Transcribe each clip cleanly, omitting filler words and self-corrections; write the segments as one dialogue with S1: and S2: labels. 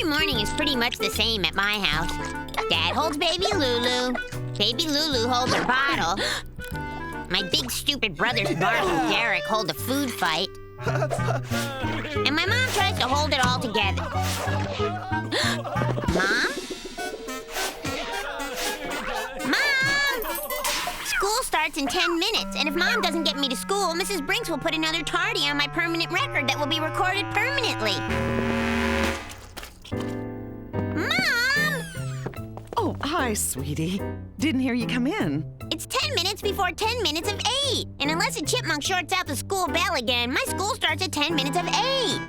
S1: Every morning is pretty much the same at my house. Dad holds baby Lulu. Baby Lulu holds her bottle. My big stupid brothers Bart and Derek hold a food fight. And my mom tries to hold it all together. Mom? Mom! School starts in 10 minutes, and if Mom doesn't get me to school, Mrs. Brinks will put another tardy on my permanent record that will be recorded permanently. Mom!
S2: Oh, hi, sweetie. Didn't hear you come in.
S1: It's 10 minutes before 10 minutes of 8. And unless a chipmunk shorts out the school bell again, my school starts at 10 minutes of 8.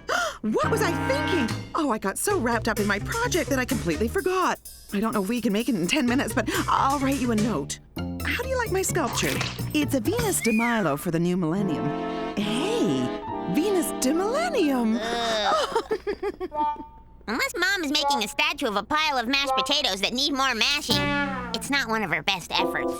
S2: What was I thinking? Oh, I got so wrapped up in my project that I completely forgot. I don't know if we can make it in 10 minutes, but I'll write you a note. How do you like my sculpture? It's a Venus de Milo for the new millennium. Hey, Venus de Millennium.
S1: Unless Mom is making a statue of a pile of mashed potatoes that need more mashing, it's not one of her best efforts.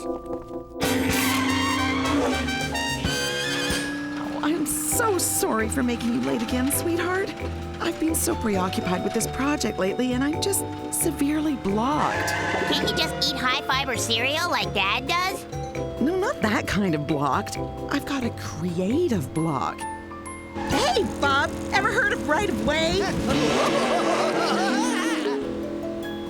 S2: Oh, I'm so sorry for making you late again, sweetheart. I've been so preoccupied with this project lately, and I'm just severely blocked.
S1: Can't you just eat high-fiber cereal like Dad does?
S2: No, not that kind of blocked. I've got a creative block. Hey, Bob, ever heard of right of way?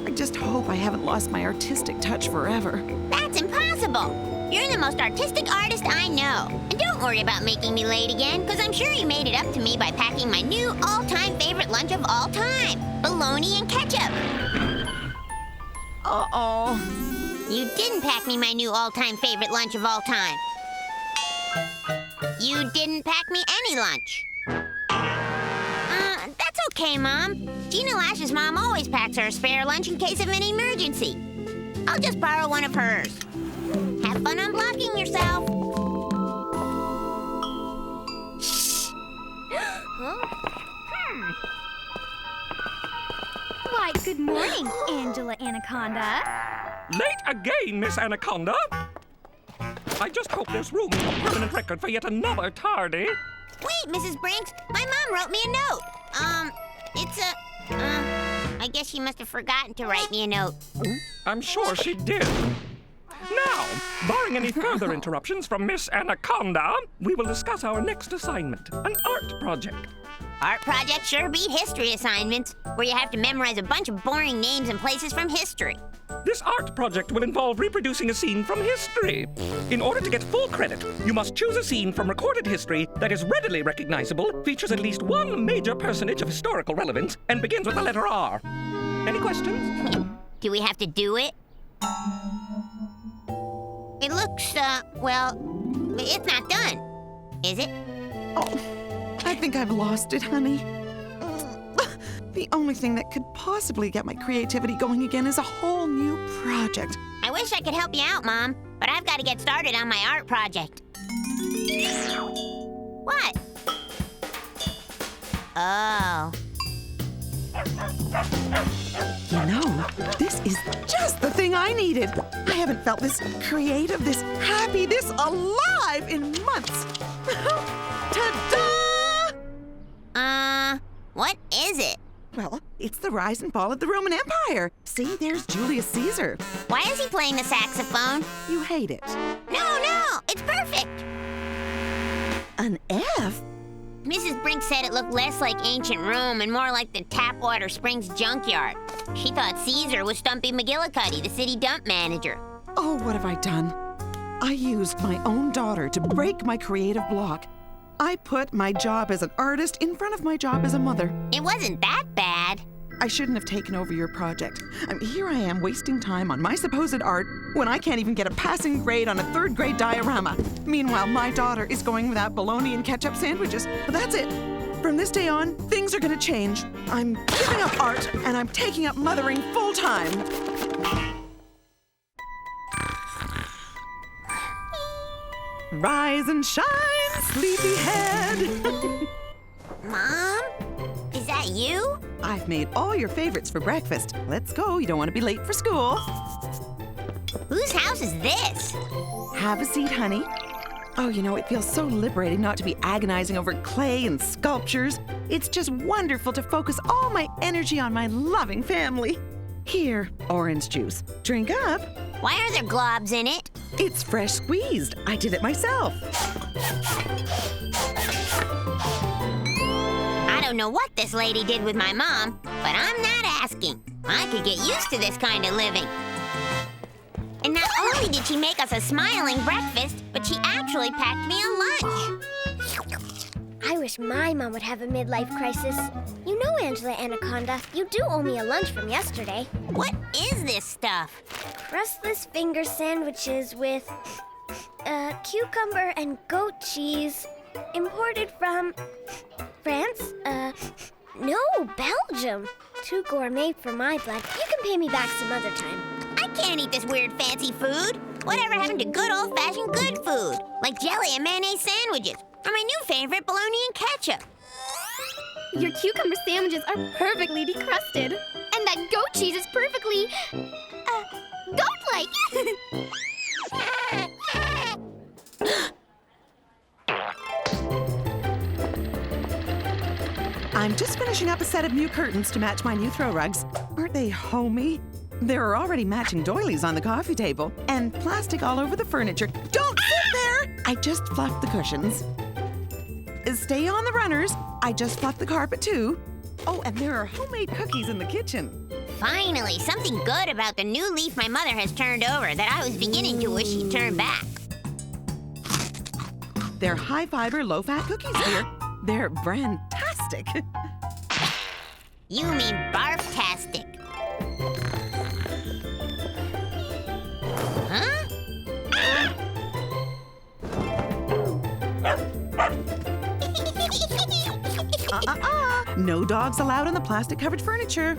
S2: I just hope I haven't lost my artistic touch forever.
S1: That's impossible. You're the most artistic artist I know. And don't worry about making me late again, because I'm sure you made it up to me by packing my new all-time favorite lunch of all time, bologna and ketchup.
S2: Uh-oh.
S1: You didn't pack me my new all-time favorite lunch of all time. You didn't pack me any lunch. That's okay, Mom. Gina Lash's mom always packs her a spare lunch in case of an emergency. I'll just borrow one of hers. Have fun unblocking yourself.
S3: Why, good morning, Angela Anaconda.
S4: Late again, Miss Anaconda. I just hope there's room in the permanent record for yet another tardy.
S1: Wait, Mrs. Brinks. My mom wrote me a note. I guess she must have forgotten to write me a note.
S4: I'm sure she did. Now, barring any further interruptions from Miss Anaconda, we will discuss our next assignment, an art project.
S1: Art projects sure beat history assignments, where you have to memorize a bunch of boring names and places from history.
S4: This art project will involve reproducing a scene from history. In order to get full credit, you must choose a scene from recorded history that is readily recognizable, features at least one major personage of historical relevance, and begins with the letter R. Any questions?
S1: Do we have to do it? It looks, well, it's not done, is it?
S2: Oh, I think I've lost it, honey. The only thing that could possibly get my creativity going again is a whole new project.
S1: I wish I could help you out, Mom, but I've got to get started on my art project. What? Oh.
S2: You know, this is just the thing I needed. I haven't felt this creative, this happy, this alive in months. Ta-da!
S1: What is it?
S2: Well, it's the rise and fall of the Roman Empire. See, there's Julius Caesar.
S1: Why is he playing the saxophone?
S2: You hate it.
S1: No, it's perfect.
S2: An F?
S1: Mrs. Brink said it looked less like ancient Rome and more like the Tapwater Springs junkyard. She thought Caesar was Stumpy McGillicuddy, the city dump manager.
S2: Oh, what have I done? I used my own daughter to break my creative block. I put my job as an artist in front of my job as a mother.
S1: It wasn't that bad.
S2: I shouldn't have taken over your project. Here I am wasting time on my supposed art when I can't even get a passing grade on a third grade diorama. Meanwhile, my daughter is going without bologna and ketchup sandwiches. But that's it. From this day on, things are gonna change. I'm giving up art and I'm taking up mothering full time. Rise and shine, sleepyhead.
S1: Mom? Is that you?
S2: I've made all your favorites for breakfast. Let's go, you don't want to be late for school.
S1: Whose house is this?
S2: Have a seat, honey. Oh, it feels so liberating not to be agonizing over clay and sculptures. It's just wonderful to focus all my energy on my loving family. Here, orange juice. Drink up.
S1: Why are there globs in it?
S2: It's fresh squeezed. I did it myself.
S1: I don't know what this lady did with my mom, but I'm not asking. I could get used to this kind of living. And not only did she make us a smiling breakfast, but she actually packed me a lunch.
S5: I wish my mom would have a midlife crisis. You know, Angela Anaconda, you do owe me a lunch from yesterday.
S1: What is this stuff?
S5: Crustless finger sandwiches with cucumber and goat cheese, imported from France? No, Belgium. Too gourmet for my blood. You can pay me back some other time.
S1: I can't eat this weird fancy food. Whatever happened to good old-fashioned good food? Like jelly and mayonnaise sandwiches, or my new favorite, bologna and ketchup.
S3: Your cucumber sandwiches are perfectly decrusted. And that goat cheese is perfectly, goat-like.
S2: I'm just finishing up a set of new curtains to match my new throw rugs. Aren't they homey? There are already matching doilies on the coffee table and plastic all over the furniture. Don't sit there! I just fluffed the cushions. Stay on the runners. I just fluffed the carpet too. Oh, and there are homemade cookies in the kitchen.
S1: Finally, something good about the new leaf my mother has turned over that I was beginning to wish she'd turn back.
S2: They're high-fiber, low-fat cookies, dear. They're brand-tastic.
S1: You mean barf-tastic. Huh?
S2: No dogs allowed on the plastic-covered furniture.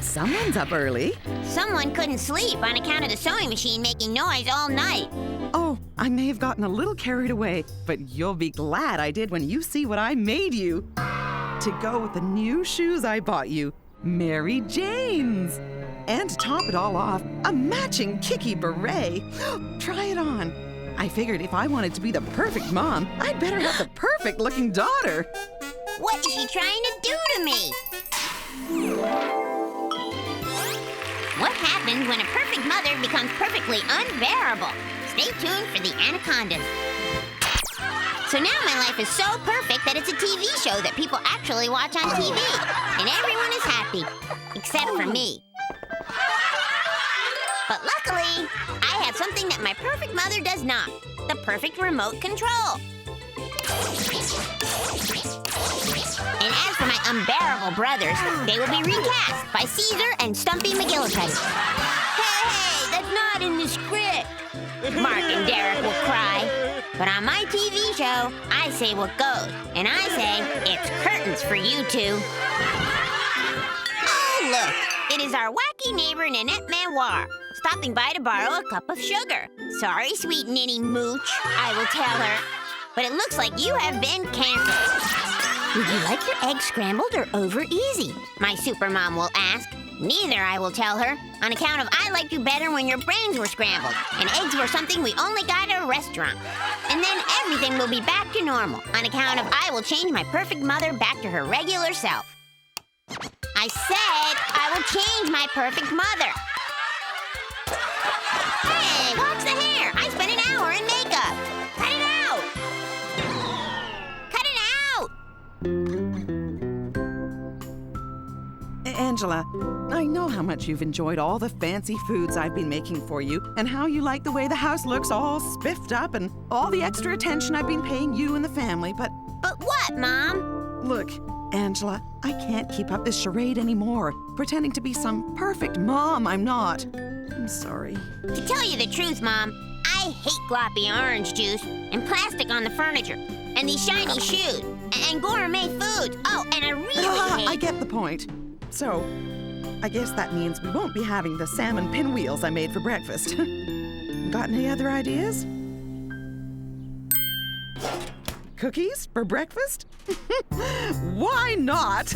S2: Someone's up early.
S1: Someone couldn't sleep on account of the sewing machine making noise all night.
S2: Oh, I may have gotten a little carried away, but you'll be glad I did when you see what I made you. To go with the new shoes I bought you, Mary Jane's. And to top it all off, a matching kicky beret. Try it on. I figured if I wanted to be the perfect mom, I'd better have the perfect looking daughter.
S1: What is she trying to do to me? What happens when a perfect mother becomes perfectly unbearable? Stay tuned for the Anacondas. So now my life is so perfect that it's a TV show that people actually watch on TV. And everyone is happy, except for me. But luckily, I have something that my perfect mother does not. The perfect remote control. And as for my unbearable brothers, they will be recast by Caesar and Stumpy McGillicuddy. Hey, that's not in the script. Mark and Derek will cry. But on my TV show, I say what goes. And I say, it's curtains for you two. Oh, look. It is our wacky neighbor, Nannette Manoir, stopping by to borrow a cup of sugar. Sorry, sweet ninny mooch, I will tell her. But it looks like you have been canceled. Would you like your eggs scrambled or over easy? My supermom will ask. Neither, I will tell her, on account of I liked you better when your brains were scrambled, and eggs were something we only got at a restaurant. And then everything will be back to normal, on account of I will change my perfect mother back to her regular self. I said I will change my perfect mother. Hey, watch the hair. I spent an hour in makeup. Cut it out. Cut it out.
S2: Angela, I know how much you've enjoyed all the fancy foods I've been making for you, and how you like the way the house looks all spiffed up and all the extra attention I've been paying you and the family, but
S1: what, Mom?
S2: Look, Angela, I can't keep up this charade anymore, pretending to be some perfect mom I'm not. I'm sorry.
S1: To tell you the truth, Mom, I hate gloppy orange juice and plastic on the furniture and these shiny shoes and gourmet foods. Oh, and I really hate...
S2: I get the point. So, I guess that means we won't be having the salmon pinwheels I made for breakfast. Got any other ideas? Cookies for breakfast? Why not?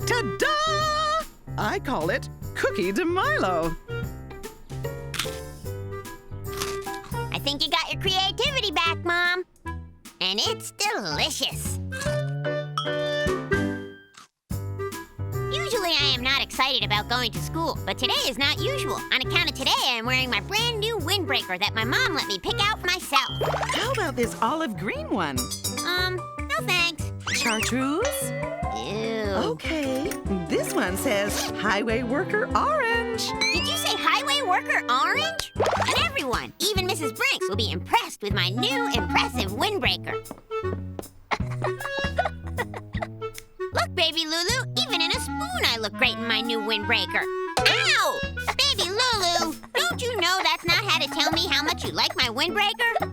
S2: Ta-da! I call it Cookie de Milo.
S1: I think you got your creativity back, Mom. And it's delicious. Usually I am not excited about going to school, but today is not usual. On account of today, I am wearing my brand new windbreaker that my mom let me pick out for myself.
S2: How about this olive green one?
S1: No thanks.
S2: Chartreuse?
S1: Ew.
S2: Okay. This one says Highway Worker Orange.
S1: Did you say highway worker orange? And everyone, even Mrs. Brinks, will be impressed with my new impressive windbreaker. Look, baby Lulu, even in a spoon I look great in my new windbreaker. Ow! Baby Lulu, don't you know that's not how to tell me how much you like my windbreaker?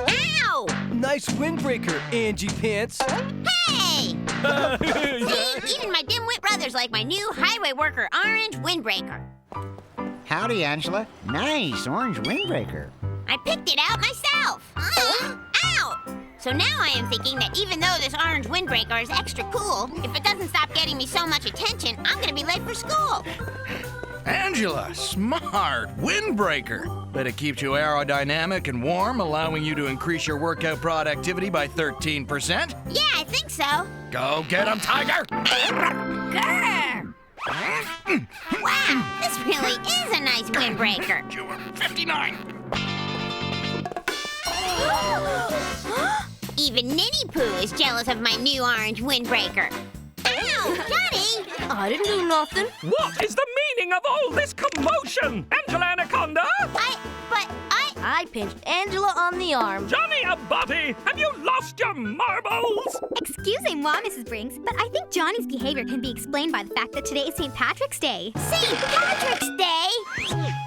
S1: Ow!
S6: Nice windbreaker, Angie Pants.
S1: Hey! See, even my dimwit brothers like my new highway worker orange windbreaker.
S7: Howdy, Angela. Nice orange windbreaker.
S1: I picked it out myself. Ow! So now I am thinking that even though this orange windbreaker is extra cool, if it doesn't stop getting me so much attention, I'm gonna be late for school.
S8: Angela, smart windbreaker. Bet it keeps you aerodynamic and warm, allowing you to increase your workout productivity by 13%.
S1: Yeah, I think so.
S8: Go get 'em, Tiger!
S1: Grr! Wow, this really is a nice windbreaker.
S8: You were 59.
S1: Even Ninny Poo is jealous of my new orange windbreaker. Ow, Johnny!
S5: I didn't do nothing.
S4: What is the meaning of all this commotion? Angela Anaconda?
S5: I pinched Angela on the arm.
S4: Johnny a body, have you lost your marbles?
S3: Excusez-moi, Mrs. Brinks, but I think Johnny's behavior can be explained by the fact that today is St. Patrick's Day.
S1: St. Patrick's Day?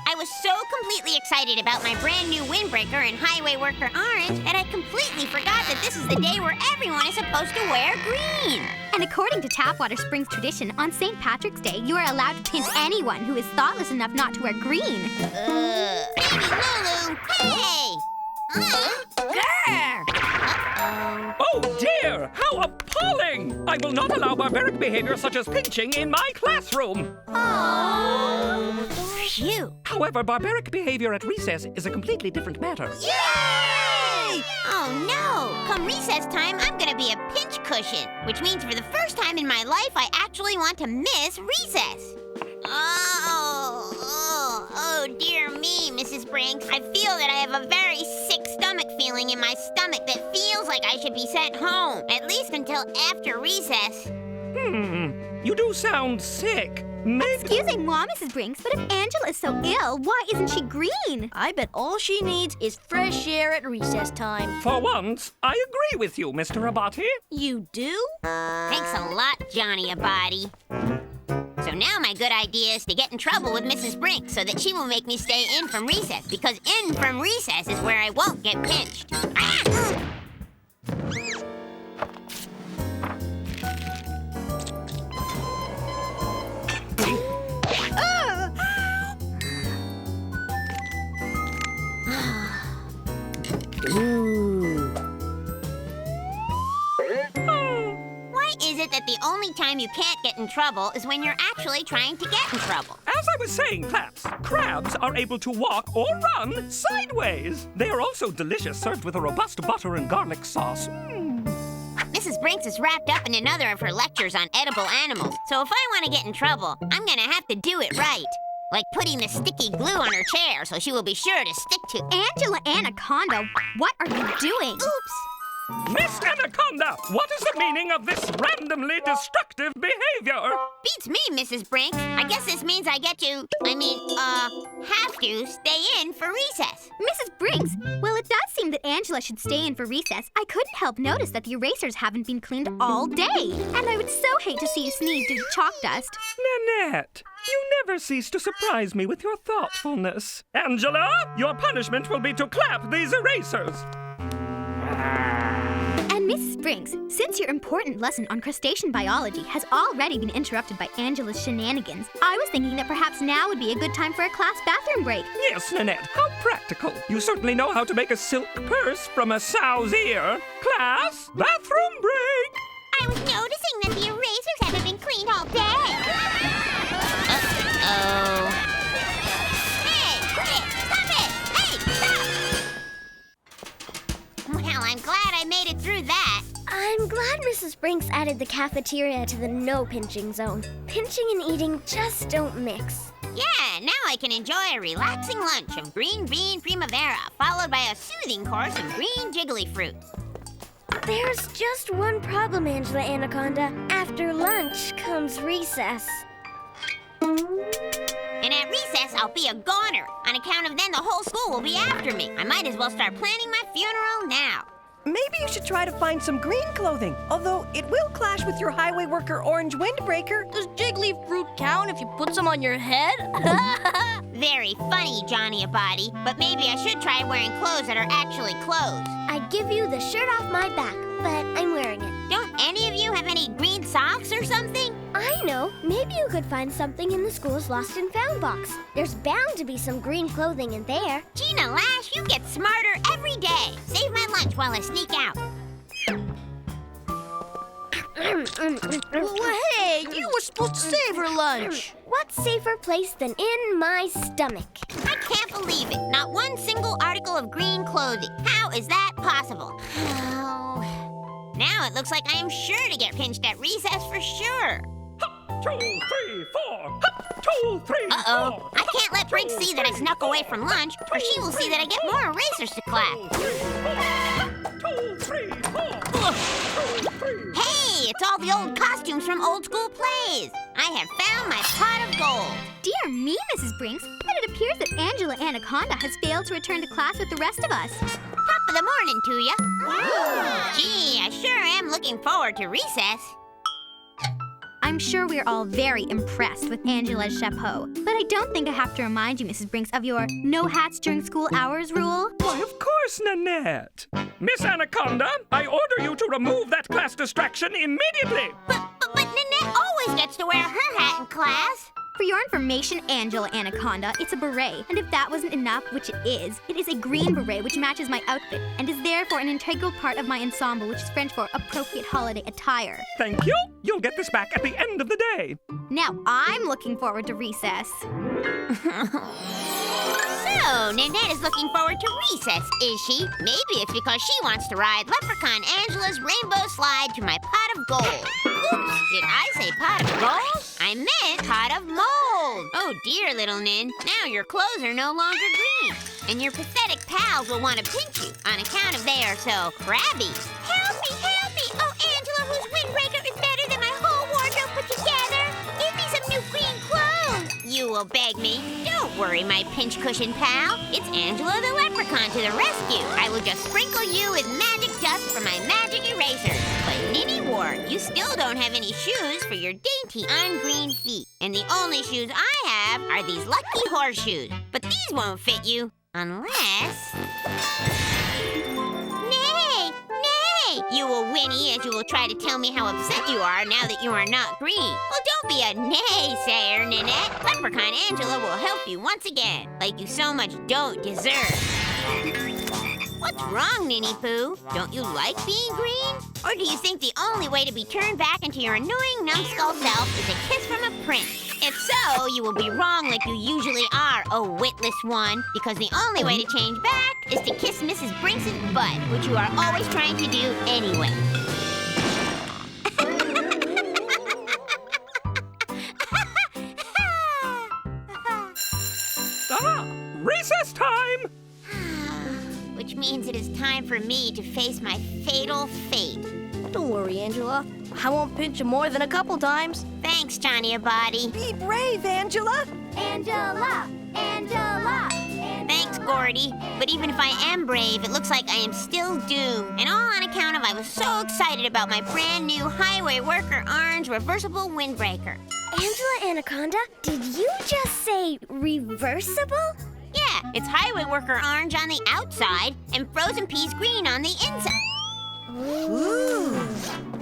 S1: I was so completely excited about my brand new windbreaker and highway worker orange that I completely forgot that this is the day where everyone is supposed to wear green.
S3: And according to Tapwater Springs tradition, on St. Patrick's Day, you are allowed to pinch anyone who is thoughtless enough not to wear green.
S1: Baby Lulu, hey! Grr!
S4: Oh dear, how appalling! I will not allow barbaric behavior such as pinching in my classroom.
S1: Phew.
S4: However, barbaric behavior at recess is a completely different matter.
S1: Yay! Oh no! Come recess time, I'm gonna be a pinch cushion, which means for the first time in my life, I actually want to miss recess. Oh, dear me, Mrs. Brinks. I feel that I have a very sick stomach feeling in my stomach that feels like I should be sent home, at least until after recess.
S4: You do sound sick. Maybe...
S3: Excusez-moi, Mrs. Brinks, but if Angela is so ill, why isn't she green?
S5: I bet all she needs is fresh air at recess time.
S4: For once, I agree with you, Mr. Abati.
S5: You do?
S1: Thanks a lot, Johnny Abadi. So now my good idea is to get in trouble with Mrs. Brinks so that she will make me stay in from recess, because in from recess is where I won't get pinched. Ah! Why is it that the only time you can't get in trouble is when you're actually trying to get in trouble?
S4: As I was saying, Claps, crabs are able to walk or run sideways. They are also delicious, served with a robust butter and garlic sauce.
S1: Mrs. Brinks is wrapped up in another of her lectures on edible animals, so if I want to get in trouble, I'm gonna have to do it right. Like putting the sticky glue on her chair so she will be sure to stick to...
S3: Angela Anaconda, what are you doing?
S1: Oops!
S4: Miss Anaconda, what is the meaning of this randomly destructive behavior?
S1: Beats me, Mrs. Brinks. I guess this means I get to, have to stay in for recess.
S3: Mrs. Brinks, well, it does seem that Angela should stay in for recess. I couldn't help notice that the erasers haven't been cleaned all day. And I would so hate to see you sneeze due to chalk dust.
S4: Nanette, you never cease to surprise me with your thoughtfulness. Angela, your punishment will be to clap these erasers.
S3: And Mrs. Mrs. Brinks, since your important lesson on crustacean biology has already been interrupted by Angela's shenanigans, I was thinking that perhaps now would be a good time for a class bathroom break.
S4: Yes, Nanette, how practical. You certainly know how to make a silk purse from a sow's ear. Class, bathroom break.
S1: I was noticing that the erasers haven't been cleaned all day. Uh-oh. Hey, quit! Stop it! Hey, stop! Well, I'm glad I made it through that.
S5: I'm glad Mrs. Brinks added the cafeteria to the no pinching zone. Pinching and eating just don't mix.
S1: Yeah, now I can enjoy a relaxing lunch of green bean primavera, followed by a soothing course of green jiggly fruit.
S5: There's just one problem, Angela Anaconda. After lunch comes recess.
S1: And at recess, I'll be a goner. On account of then the whole school will be after me. I might as well start planning my funeral now.
S9: Maybe you should try to find some green clothing, although it will clash with your highway worker orange windbreaker.
S10: Does jiggly fruit count if you put some on your head?
S1: Very funny, Johnny a body, but maybe I should try wearing clothes that are actually clothes.
S5: I'd give you the shirt off my back, but I'm wearing it.
S1: Don't any of you have any green socks or something?
S5: I know. Maybe you could find something in the school's lost and found box. There's bound to be some green clothing in there.
S1: Gina Lash, you get smarter every day. Save my lunch while I sneak out.
S10: Well, hey, you were supposed to save her lunch.
S5: What safer place than in my stomach?
S1: I can't believe it. Not one single article of green clothing. How is that possible? Oh. Now it looks like I am sure to get pinched at recess for sure.
S4: 2, 3, 4. 2, 3, 4.
S1: Uh-oh. I can't let Briggs see that I snuck away from lunch, or she will see that I get more erasers to clap.
S4: 2, 3, 4.
S1: Hey, it's all the old costumes from old school plays. I have found my pot of gold.
S3: Dear me, Mrs. Brinks, but it appears that Angela Anaconda has failed to return to class with the rest of us.
S1: Top of the morning to ya. Gee, I sure am looking forward to recess.
S3: I'm sure we're all very impressed with Angela's chapeau, but I don't think I have to remind you, Mrs. Brinks, of your no hats during school hours rule.
S4: Why, of course, Nanette. Miss Anaconda, I order you to remove that class distraction immediately.
S1: But Nanette always gets to wear her hat in class.
S3: For your information, Angela Anaconda, it's a beret. And if that wasn't enough, which it is a green beret which matches my outfit and is therefore an integral part of my ensemble, which is French for appropriate holiday attire.
S4: Thank you. You'll get this back at the end of the day.
S3: Now I'm looking forward to recess.
S1: So, Nanette is looking forward to recess, is she? Maybe it's because she wants to ride Leprechaun Angela's rainbow slide to my pot of gold. Oops, did I say pot of gold? I meant pot of mold. Oh dear, little Nin. Now your clothes are no longer green. And your pathetic pals will want to pinch you on account of they are so crabby. Help me, help me! Oh, Angela, whose windbreaker is better than my whole wardrobe put together. Give me some new green clothes. You will beg me. Don't worry, my pinch cushion pal. It's Angela the Leprechaun to the rescue. I will just sprinkle you with magic dust from my magic eraser. But Ninny Ward, you still don't have any shoes for your dainty ungreen feet. And the only shoes I have are these lucky horseshoes. But these won't fit you. Unless... Nay! Nay! You will whinny as you will try to tell me how upset you are now that you are not green. Well, don't be a naysayer, Nanette. Leprechaun Angela will help you once again, like you so much don't deserve. What's wrong, Ninny Poo? Don't you like being green? Or do you think the only way to be turned back into your annoying numbskull self is a kiss from a prince? If so, you will be wrong like you usually are, oh witless one, because the only way to change back is to kiss Mrs. Brinks' butt, which you are always trying to do anyway.
S4: Recess time!
S1: Which means it is time for me to face my fatal fate.
S10: Don't worry, Angela. I won't pinch you more than a couple times.
S1: Thanks, Johnny a body.
S9: Be brave, Angela.
S5: Angela! Angela!
S1: Thanks, Gordy. But even if I am brave, it looks like I am still doomed. And all on account of I was so excited about my brand new Highway Worker Orange reversible windbreaker.
S5: Angela Anaconda, did you just say reversible?
S1: Yeah, it's Highway Worker Orange on the outside and Frozen Peas Green on the inside.
S10: Ooh.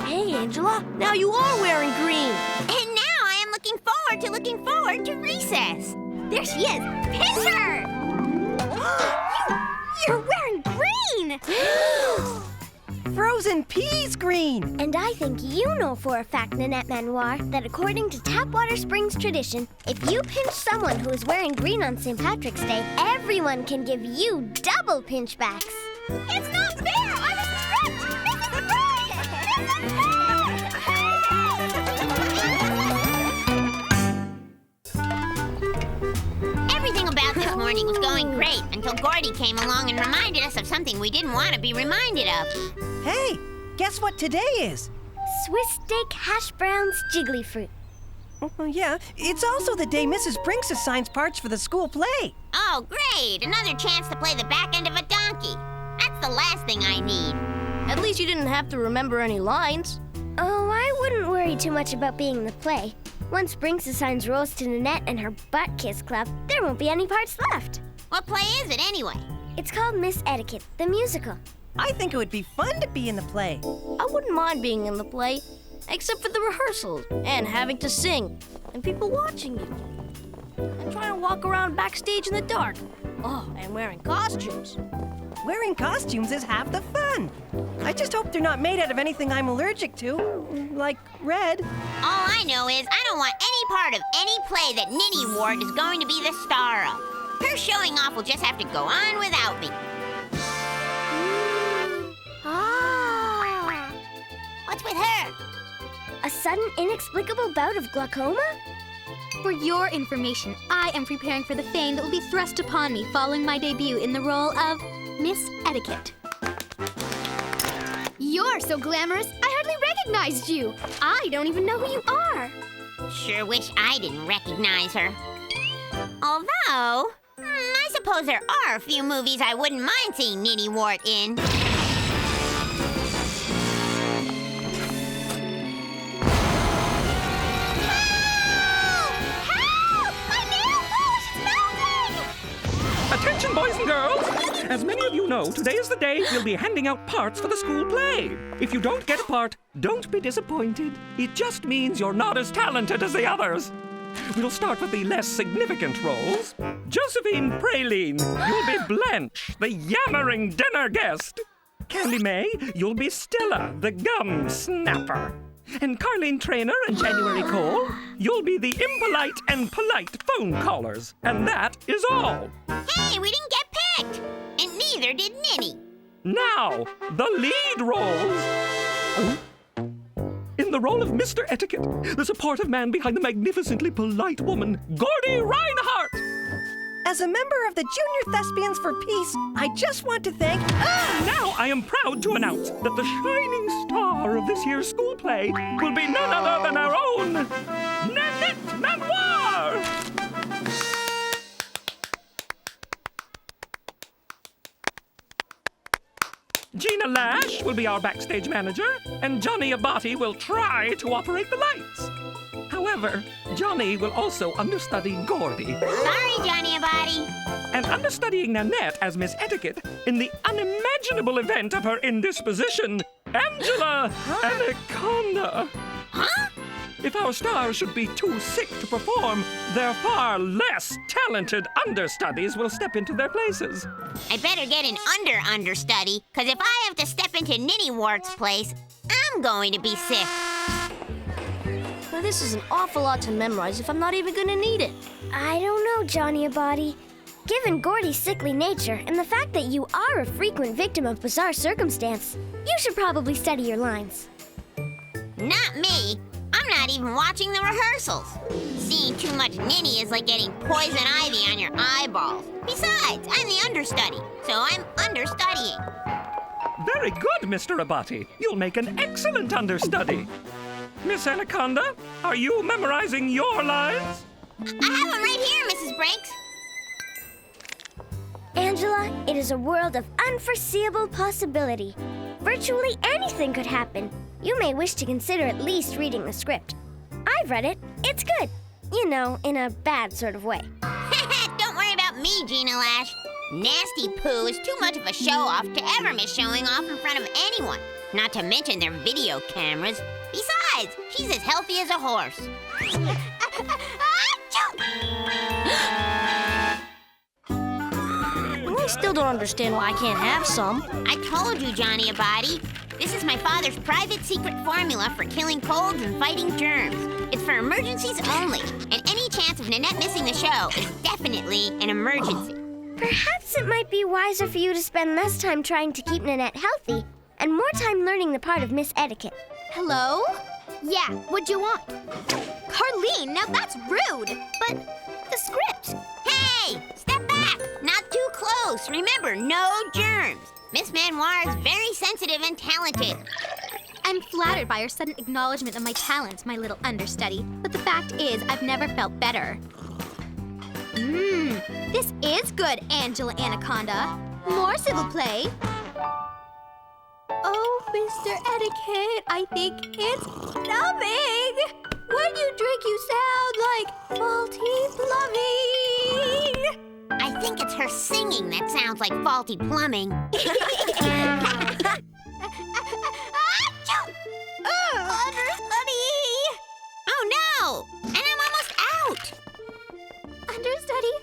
S10: Hey, Angela, now you are wearing green.
S1: And now I am looking forward to recess.
S3: There she is. Pinch her! You're wearing green!
S9: Frozen peas green.
S5: And I think you know for a fact, Nannette Manoir, that according to Tapwater Springs tradition, if you pinch someone who is wearing green on St. Patrick's Day, everyone can give you double pinchbacks.
S3: It's not fair! I was tricked! This is
S1: Everything about this morning was going great until Gordy came along and reminded us of something we didn't want to be reminded of.
S9: Hey, guess what today is?
S5: Swiss steak, hash browns, jiggly fruit.
S9: Oh, yeah, it's also the day Mrs. Brinks assigns parts for the school play.
S1: Oh, great! Another chance to play the back end of a donkey. That's the last thing I need.
S10: At least you didn't have to remember any lines.
S5: Oh, I wouldn't worry too much about being in the play. Once Brinks assigns roles to Nanette and her butt kiss club, there won't be any parts left.
S1: What play is it anyway?
S5: It's called Miss Etiquette, the musical.
S9: I think it would be fun to be in the play.
S10: I wouldn't mind being in the play, except for the rehearsals and having to sing and people watching you. And trying to walk around backstage in the dark. Oh, and wearing costumes.
S9: Wearing costumes is half the fun. I just hope they're not made out of anything I'm allergic to, like red.
S1: All I know is I don't want any part of any play that Ninny Ward is going to be the star of. Her showing off will just have to go on without me.
S5: Ah!
S1: What's with her?
S5: A sudden, inexplicable bout of glaucoma?
S3: For your information, I am preparing for the fame that will be thrust upon me following my debut in the role of Miss Etiquette. You're so glamorous, I hardly recognized you. I don't even know who you are.
S1: Sure wish I didn't recognize her. Although, I suppose there are a few movies I wouldn't mind seeing Ninny Ward in.
S4: Attention, boys and girls! As many of you know, today is the day we'll be handing out parts for the school play. If you don't get a part, don't be disappointed. It just means you're not as talented as the others. We'll start with the less significant roles. Josephine Praline, you'll be Blanche, the yammering dinner guest. Candy May, you'll be Stella, the gum snapper. And Carlene Traynor and January Cole, you'll be the impolite and polite phone callers. And that is all.
S1: Hey, we didn't get picked! And neither did Ninny.
S4: Now, the lead roles. In the role of Mr. Etiquette, the supportive man behind the magnificently polite woman, Gordy Reinhardt.
S9: As a member of the Junior Thespians for Peace, I just want to thank...
S4: Now I am proud to announce that the shining star of this year's school play will be none other than our own Nannette Manoir! Gina Lash will be our backstage manager, and Johnny Abati will try to operate the lights. However, Johnny will also understudy Gordy.
S1: Sorry, Johnny Abati.
S4: And understudying Nanette as Miss Etiquette in the unimaginable event of her indisposition, Angela Anaconda.
S1: Huh?
S4: If our stars should be too sick to perform, their far less talented understudies will step into their places.
S1: I better get an understudy, because if I have to step into Ninny Ward's place, I'm going to be sick.
S10: Now, this is an awful lot to memorize if I'm not even going to need it.
S5: I don't know, Johnny Abati. Given Gordy's sickly nature and the fact that you are a frequent victim of bizarre circumstance, you should probably study your lines.
S1: Not me. I'm not even watching the rehearsals. Seeing too much Ninny is like getting poison ivy on your eyeballs. Besides, I'm the understudy, so I'm understudying.
S4: Very good, Mr. Abati. You'll make an excellent understudy. Miss Anaconda, are you memorizing your lines?
S1: I have them right here, Mrs. Brinks.
S5: Angela, it is a world of unforeseeable possibility. Virtually anything could happen. You may wish to consider at least reading the script. I've read it. It's good. You know, in a bad sort of way.
S1: Don't worry about me, Gina Lash. Nasty Poo is too much of a show-off to ever miss showing off in front of anyone. Not to mention their video cameras. Besides, she's as healthy as a horse.
S10: I still don't understand why I can't have some.
S1: I told you, Johnny Abadi. This is my father's private secret formula for killing colds and fighting germs. It's for emergencies only, and any chance of Nanette missing the show is definitely an emergency.
S5: Perhaps it might be wiser for you to spend less time trying to keep Nanette healthy and more time learning the part of Miss Etiquette.
S3: Hello? Yeah, what'd you want? Carlene, now that's rude. But the script.
S1: Hey, step back. Not too close. Remember, no germs. Miss Manoir is very sensitive and talented.
S3: I'm flattered by your sudden acknowledgement of my talents, my little understudy. But the fact is, I've never felt better. This is good, Angela Anaconda. More s'il vous plaît. Oh, Mr. Etiquette, I think it's numbing. When you drink, you sound like faulty plumbing.
S1: I think it's her singing that sounds like faulty plumbing.
S3: Understudy!
S1: Oh no! And I'm almost out!
S3: Understudy?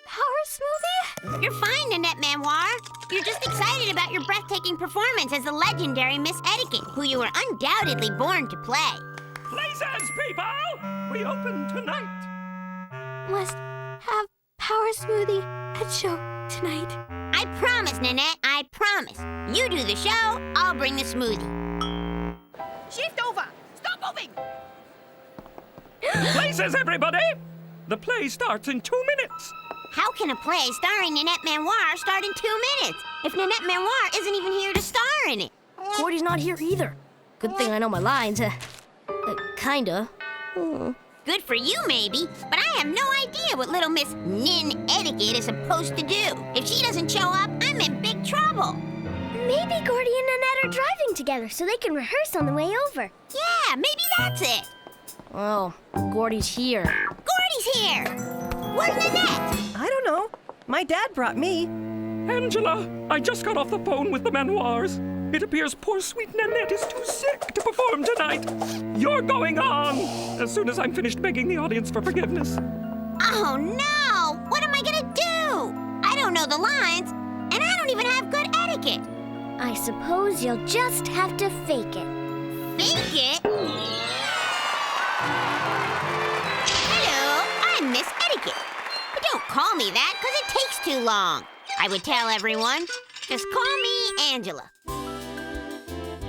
S3: Power smoothie?
S1: You're fine, Nannette Manoir. You're just excited about your breathtaking performance as the legendary Miss Etiquette, who you were undoubtedly born to play.
S4: Places, people! We open tonight.
S3: Must have power smoothie at show tonight.
S1: I promise, Nanette, I promise. You do the show, I'll bring the smoothie.
S9: Shift over! Stop moving!
S4: Places, everybody! The play starts in 2 minutes.
S1: How can a play starring Nannette Manoir start in 2 minutes if Nannette Manoir isn't even here to star in it?
S10: Gordy's not here either. Good thing I know my lines. Kinda.
S1: Good for you, maybe, but I have no idea what little Miss Nin Etiquette is supposed to do. If she doesn't show up, I'm in big trouble.
S5: Maybe Gordy and Nanette are driving together so they can rehearse on the way over.
S1: Yeah, maybe that's it.
S10: Oh, Gordy's here.
S1: Gordy's here. Where's Nanette?
S9: I don't know. My dad brought me.
S4: Angela, I just got off the phone with the Manoirs. It appears poor sweet Nanette is too sick to perform tonight. You're going on as soon as I'm finished begging the audience for forgiveness.
S1: Oh, no. What am I going to do? I don't know the lines, and I don't even have good etiquette.
S5: I suppose you'll just have to fake it.
S1: Fake it? Hello, I'm Miss Etiquette. But don't call me that, because it takes too long. I would tell everyone, just call me Angela.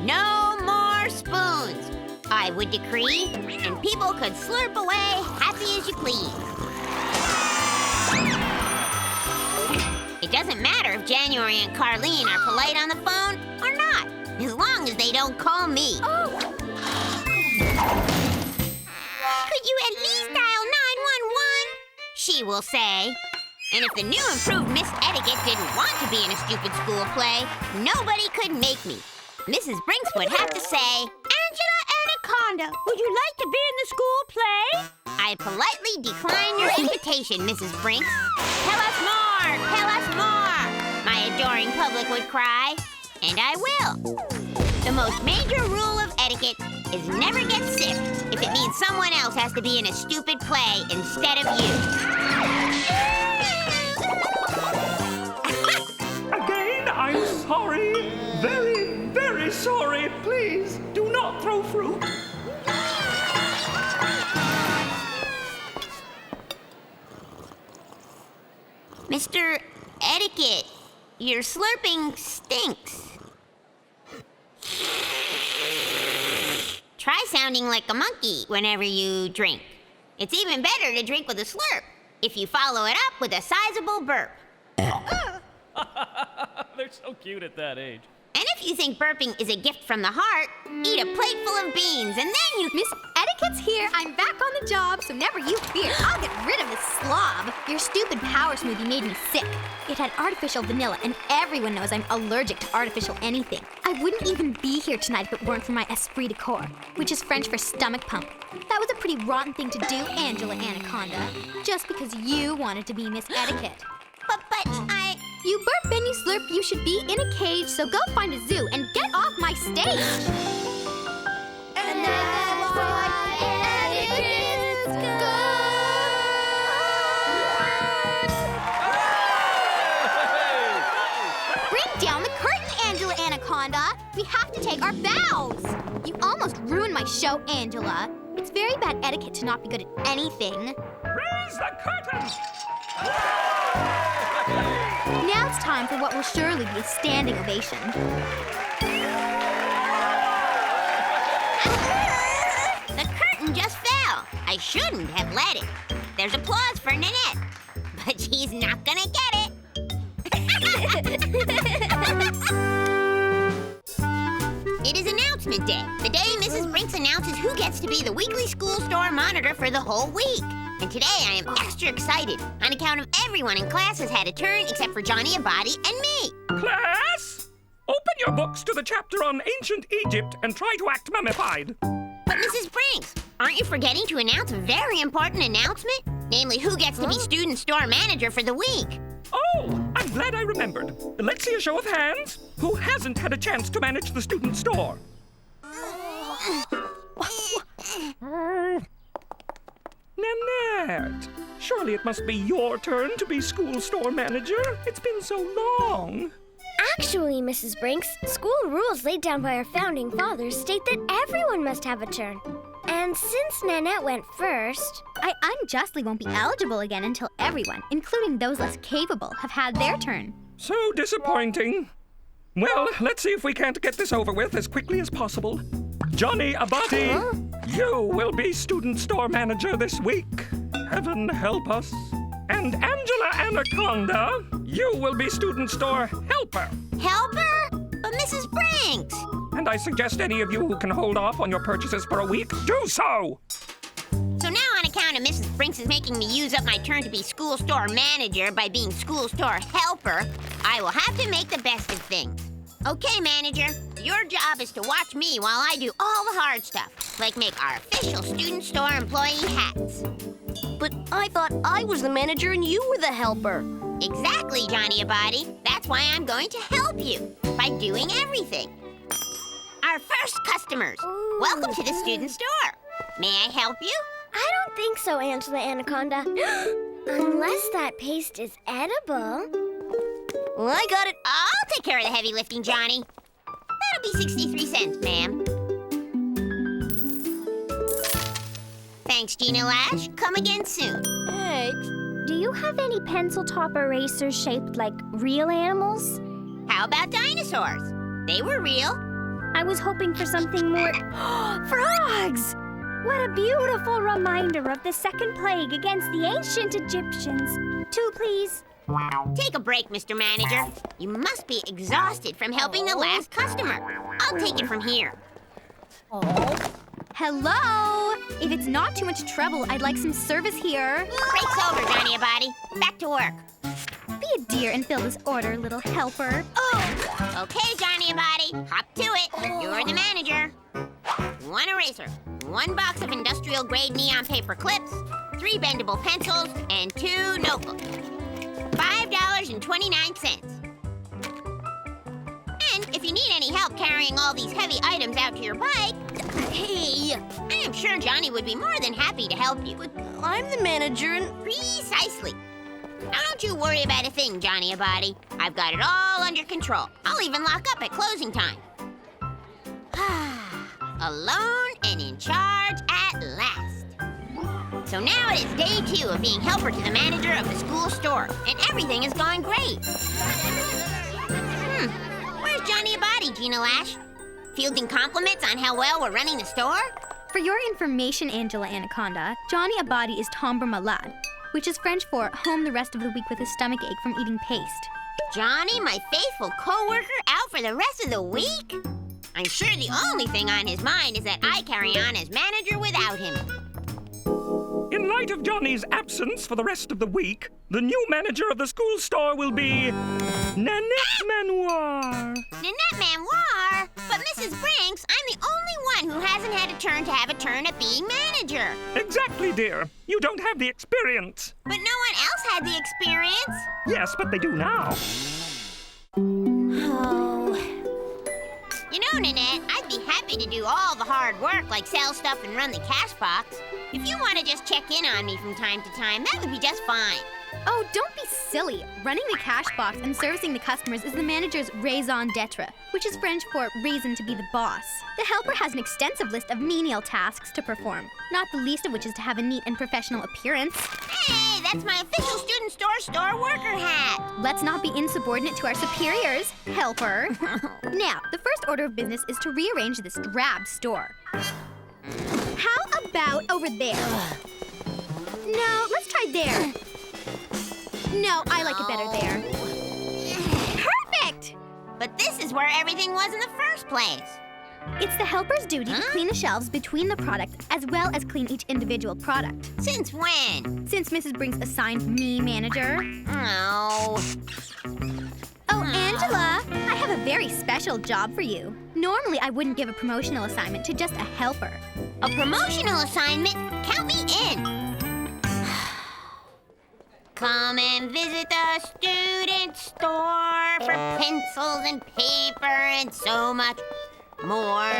S1: No more spoons, I would decree, and people could slurp away happy as you please. It doesn't matter if January and Carlene are polite on the phone or not, as long as they don't call me.
S3: Oh!
S1: Could you at least dial 911? She will say. And if the new improved Miss Etiquette didn't want to be in a stupid school play, nobody could make me. Mrs. Brinks would have to say, Angela Anaconda, would you like to be in the school play? I politely decline your invitation, Mrs. Brinks. Tell us more, tell us more, my adoring public would cry. And I will. The most major rule of etiquette is never get sick if it means someone else has to be in a stupid play instead of you.
S4: Again, I'm sorry. Very, very sorry. Please, do not throw fruit.
S1: Mr. Etiquette, your slurping stinks. Try sounding like a monkey whenever you drink. It's even better to drink with a slurp if you follow it up with a sizable burp.
S6: They're so cute at that age.
S1: And if you think burping is a gift from the heart, eat a plate full of beans and then you...
S3: Miss Etiquette's here. I'm back on the job, so never you fear. I'll get rid of this slob. Your stupid power smoothie made me sick. It had artificial vanilla, and everyone knows I'm allergic to artificial anything. I wouldn't even be here tonight if it weren't for my esprit de corps, which is French for stomach pump. That was a pretty rotten thing to do, Angela Anaconda, just because you wanted to be Miss Etiquette.
S1: But
S3: You You burp and you slurp, you should be in a cage, so go find a zoo and get off my stage! And that's why etiquette's good! Bring down the curtain, Angela Anaconda! We have to take our bows! You almost ruined my show, Angela. It's very bad etiquette to not be good at anything.
S4: Raise the curtain!
S3: Now it's time for what will surely be a standing ovation.
S1: The curtain just fell. I shouldn't have let it. There's applause for Nanette, but she's not gonna get it. It is announcement day, the day Mrs. Brinks announces who gets to be the weekly school store monitor for the whole week. And today I am extra excited on account of everyone in class has had a turn except for Johnny Abadi and me.
S4: Class, open your books to the chapter on ancient Egypt and try to act mummified.
S1: But Mrs. Brinks, aren't you forgetting to announce a very important announcement? Namely, who gets to be student store manager for the week?
S4: Oh, I'm glad I remembered. Let's see a show of hands. Who hasn't had a chance to manage the student store? Nannette, surely it must be your turn to be school store manager. It's been so long.
S5: Actually, Mrs. Brinks, school rules laid down by our founding fathers state that everyone must have a turn. And since Nannette went first...
S3: I unjustly won't be eligible again until everyone, including those less capable, have had their turn.
S4: So disappointing. Well, let's see if we can't get this over with as quickly as possible. Johnny Abadi, you will be student store manager this week. Heaven help us. And Angela Anaconda, you will be student store helper.
S1: Helper? But Mrs. Brinks!
S4: And I suggest any of you who can hold off on your purchases for a week, do so!
S1: So now on account of Mrs. Brinks is making me use up my turn to be school store manager by being school store helper, I will have to make the best of things. Okay, manager, your job is to watch me while I do all the hard stuff, like make our official student store employee hats.
S10: But I thought I was the manager and you were the helper.
S1: Exactly, Johnny Abadi. That's why I'm going to help you, by doing everything. Our first customers. Welcome to the student store. May I help you?
S5: I don't think so, Angela Anaconda. Unless that paste is edible.
S10: Well, I got it.
S1: I'll take care of the heavy lifting, Johnny. That'll be 63 cents, ma'am. Thanks, Gina Lash. Come again soon.
S10: Hey.
S5: Do you have any pencil top erasers shaped like real animals?
S1: How about dinosaurs? They were real.
S5: I was hoping for something more... Frogs! What a beautiful reminder of the second plague against the ancient Egyptians. 2, please.
S1: Take a break, Mr. Manager. You must be exhausted from helping the last customer. I'll take it from here.
S3: Hello? If it's not too much trouble, I'd like some service here.
S1: Break's over, Johnny Abadi. Back to work.
S3: Be a dear and fill this order, little helper.
S1: Oh! Okay, Johnny Abadi. Hop to it. You're the manager. 1 eraser, 1 box of industrial-grade neon paper clips, 3 bendable pencils, and 2 notebooks. $5.29. And if you need any help carrying all these heavy items out to your bike, hey, I am sure Johnny would be more than happy to help you.
S10: But I'm the manager and...
S1: Precisely. Now don't you worry about a thing, Johnny Abadi. I've got it all under control. I'll even lock up at closing time. Alone and in charge at last. So now it is day 2 of being helper to the manager of the school store, and everything is going great. Where's Johnny Abadi, Gina Lash? Fielding compliments on how well we're running the store?
S3: For your information, Angela Anaconda, Johnny Abadi is tomber malade, which is French for home the rest of the week with a stomachache from eating paste.
S1: Johnny, my faithful co-worker, out for the rest of the week? I'm sure the only thing on his mind is that I carry on as manager without him.
S4: In light of Johnny's absence for the rest of the week, the new manager of the school store will be Nannette Manoir.
S1: Nannette Manoir? But Mrs. Brinks, I'm the only one who hasn't had a turn to have a turn at being manager.
S4: Exactly, dear. You don't have the experience.
S1: But no one else had the experience.
S4: Yes, but they do now.
S1: Oh. You know, Nanette, I'd be happy to do all the hard work, like sell stuff and run the cash box. If you want to just check in on me from time to time, that would be just fine.
S3: Oh, don't be silly. Running the cash box and servicing the customers is the manager's raison d'etre, which is French for reason to be the boss. The helper has an extensive list of menial tasks to perform, not the least of which is to have a neat and professional appearance.
S1: Hey, that's my official student store worker hat.
S3: Let's not be insubordinate to our superiors, helper. Now, the first order of business is to rearrange this drab store. How about over there? No, let's try there. No, I like it better there. Perfect!
S1: But this is where everything was in the first place.
S3: It's the helper's duty to clean the shelves between the product as well as clean each individual product.
S1: Since when?
S3: Since Mrs. Brinks assigned me manager.
S1: Oh.
S3: Oh, Angela, I have a very special job for you. Normally, I wouldn't give a promotional assignment to just a helper.
S1: A promotional assignment? Count me in. Come and visit the student store for pencils and paper and so much more.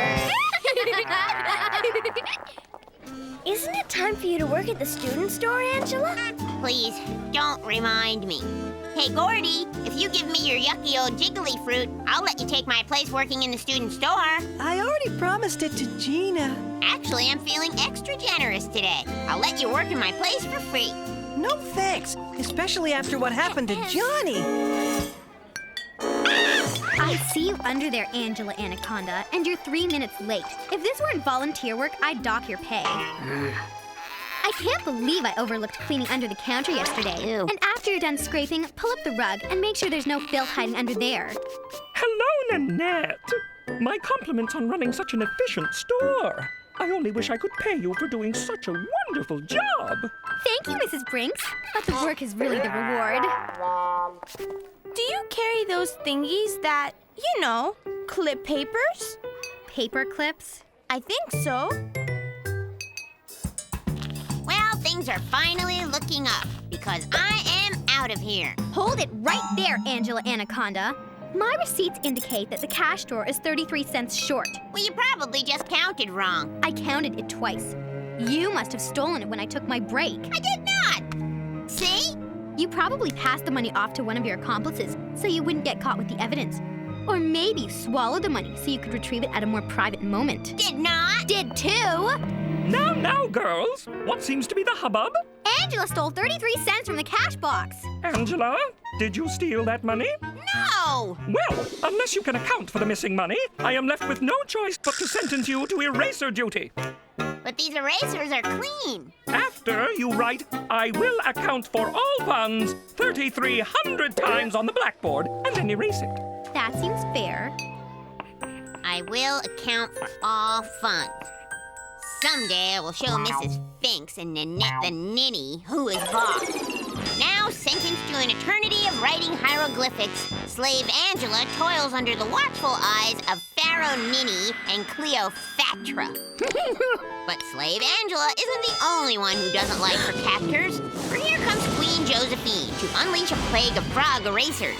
S5: Isn't it time for you to work at the student store, Angela?
S1: Please, don't remind me. Hey, Gordy, if you give me your yucky old jiggly fruit, I'll let you take my place working in the student store.
S9: I already promised it to Gina.
S1: Actually, I'm feeling extra generous today. I'll let you work in my place for free.
S9: No thanks, especially after what happened to Johnny.
S3: I see you under there, Angela Anaconda, and you're 3 minutes late. If this weren't volunteer work, I'd dock your pay. I can't believe I overlooked cleaning under the counter yesterday.
S1: Ew.
S3: And after you're done scraping, pull up the rug and make sure there's no filth hiding under there.
S4: Hello, Nanette. My compliments on running such an efficient store. I only wish I could pay you for doing such a wonderful job.
S3: Thank you, Mrs. Brinks. But the work is really the reward.
S11: Do you carry those thingies that, you know, clip papers?
S3: Paper clips?
S11: I think so.
S1: Well, things are finally looking up because I am out of here.
S3: Hold it right there, Angela Anaconda. My receipts indicate that the cash drawer is 33 cents short.
S1: Well, you probably just counted wrong.
S3: I counted it twice. You must have stolen it when I took my break.
S1: I did not. See?
S3: You probably passed the money off to one of your accomplices so you wouldn't get caught with the evidence. Or maybe swallowed the money so you could retrieve it at a more private moment.
S1: Did not.
S3: Did too.
S4: Now, girls. What seems to be the hubbub?
S3: Angela stole 33 cents from the cash box.
S4: Angela, did you steal that money?
S1: No.
S4: Well, unless you can account for the missing money, I am left with no choice but to sentence you to eraser duty.
S1: But these erasers are clean.
S4: After you write, I will account for all funds 3,300 times on the blackboard, and then erase it.
S3: That seems fair.
S1: I will account for all funds. Someday I will show Mrs. Finks and Nannette the Ninny who is boss. Now sentenced to an eternity of writing hieroglyphics, slave Angela toils under the watchful eyes of Pharaoh Ninny and Cleopatra. But slave Angela isn't the only one who doesn't like her captors, for here comes Queen Josephine to unleash a plague of frog erasers.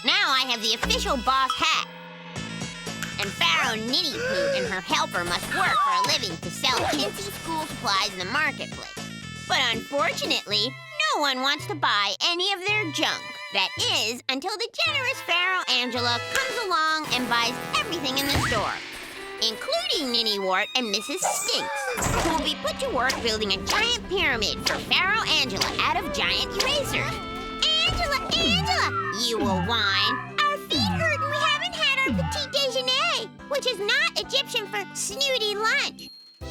S1: Now I have the official boss hat. And Pharaoh Ninny Poo and her helper must work for a living to sell chintzy school supplies in the marketplace. But unfortunately, no one wants to buy any of their junk. That is, until the generous Pharaoh Angela comes along and buys everything in the store, including Ninny Wart and Mrs. Stinks, who will be put to work building a giant pyramid for Pharaoh Angela out of giant erasers. Angela, you will whine. Our feet hurt and we haven't had our petit déjeuner, which is not Egyptian for snooty lunch.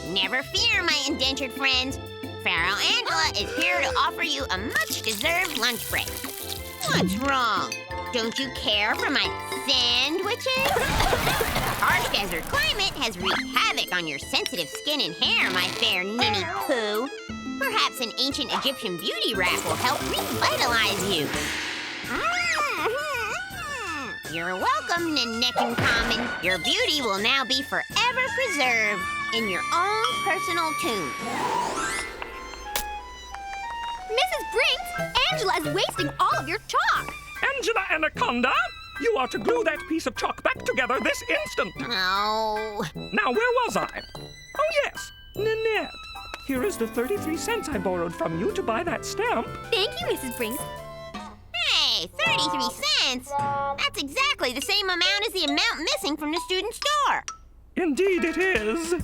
S1: Never fear, my indentured friends. Pharaoh Angela is here to offer you a much-deserved lunch break. What's wrong? Don't you care for my sandwiches? The harsh desert climate has wreaked havoc on your sensitive skin and hair, my fair Ninny Poo. Perhaps an ancient Egyptian beauty wrap will help revitalize you. You're welcome, Nannette and Common. Your beauty will now be forever preserved in your own personal tomb.
S3: Mrs. Brinks, Angela is wasting all of your chalk.
S4: Angela Anaconda, you are to glue that piece of chalk back together this instant.
S1: Oh.
S4: Now, where was I? Oh, yes, Nanette. Here is the 33 cents I borrowed from you to buy that stamp.
S3: Thank you, Mrs. Brinks.
S1: Hey, 33 cents? That's exactly the same amount as the amount missing from the student store.
S4: Indeed it is.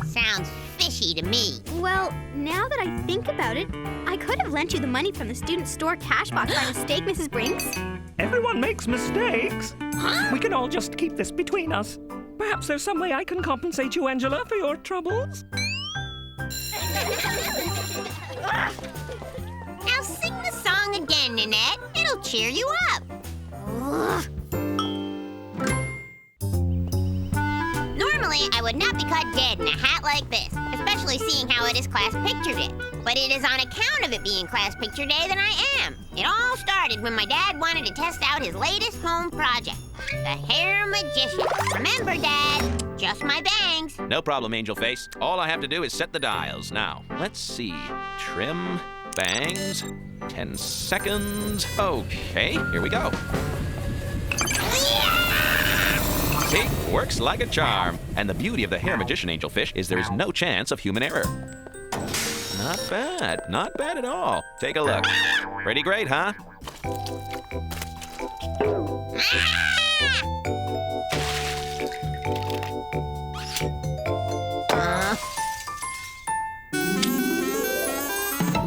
S1: Sounds fishy to me.
S3: Well, now that I think about it, I could have lent you the money from the student store cash box by mistake, Mrs. Brinks.
S4: Everyone makes mistakes.
S1: Huh?
S4: We can all just keep this between us. Perhaps there's some way I can compensate you, Angela, for your troubles.
S1: Now sing the song again, Nanette. It'll cheer you up. Ugh. Normally, I would not be caught dead in a hat like this, especially seeing how it is class picture day. But it is on account of it being class picture day that I am. It all started when my dad wanted to test out his latest home project, the hair magician. Remember, Dad, just my bangs.
S12: No problem, Angel Face. All I have to do is set the dials. Now, let's see. Trim, bangs, 10 seconds. Okay, here we go. See, works like a charm. And the beauty of the hair magician angelfish is there's no chance of human error. Not bad at all. Take a look. Pretty great, huh?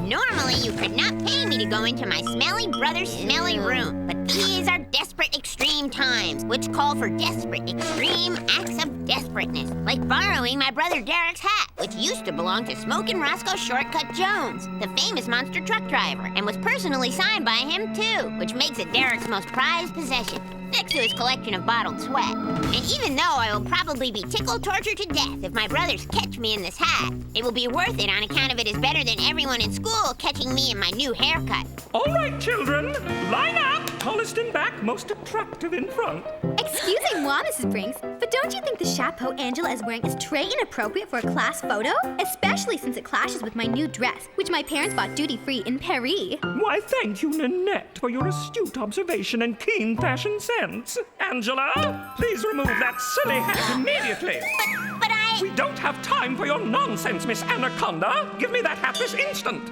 S1: Normally, you could not pay me to go into my smelly brother's smelly room, but these are desperate extreme times, which call for desperate extreme acts of desperateness, like borrowing my brother Derek's hat, which used to belong to Smokin' Roscoe Shortcut Jones, the famous monster truck driver, and was personally signed by him too, which makes it Derek's most prized possession, next to his collection of bottled sweat. And even though I will probably be tortured to death if my brothers catch me in this hat, it will be worth it on account of it is better than everyone in school catching me in my new haircut.
S4: All right, children, line up. Tallest in back, most attractive in front.
S3: Excusez-moi, Mrs. Brinks, but don't you think the chapeau Angela is wearing is très inappropriate for a class photo? Especially since it clashes with my new dress, which my parents bought duty-free in Paris.
S4: Why, thank you, Nanette, for your astute observation and keen fashion sense. Angela, please remove that silly hat immediately.
S1: But I...
S4: We don't have time for your nonsense, Miss Anaconda. Give me that hat this instant.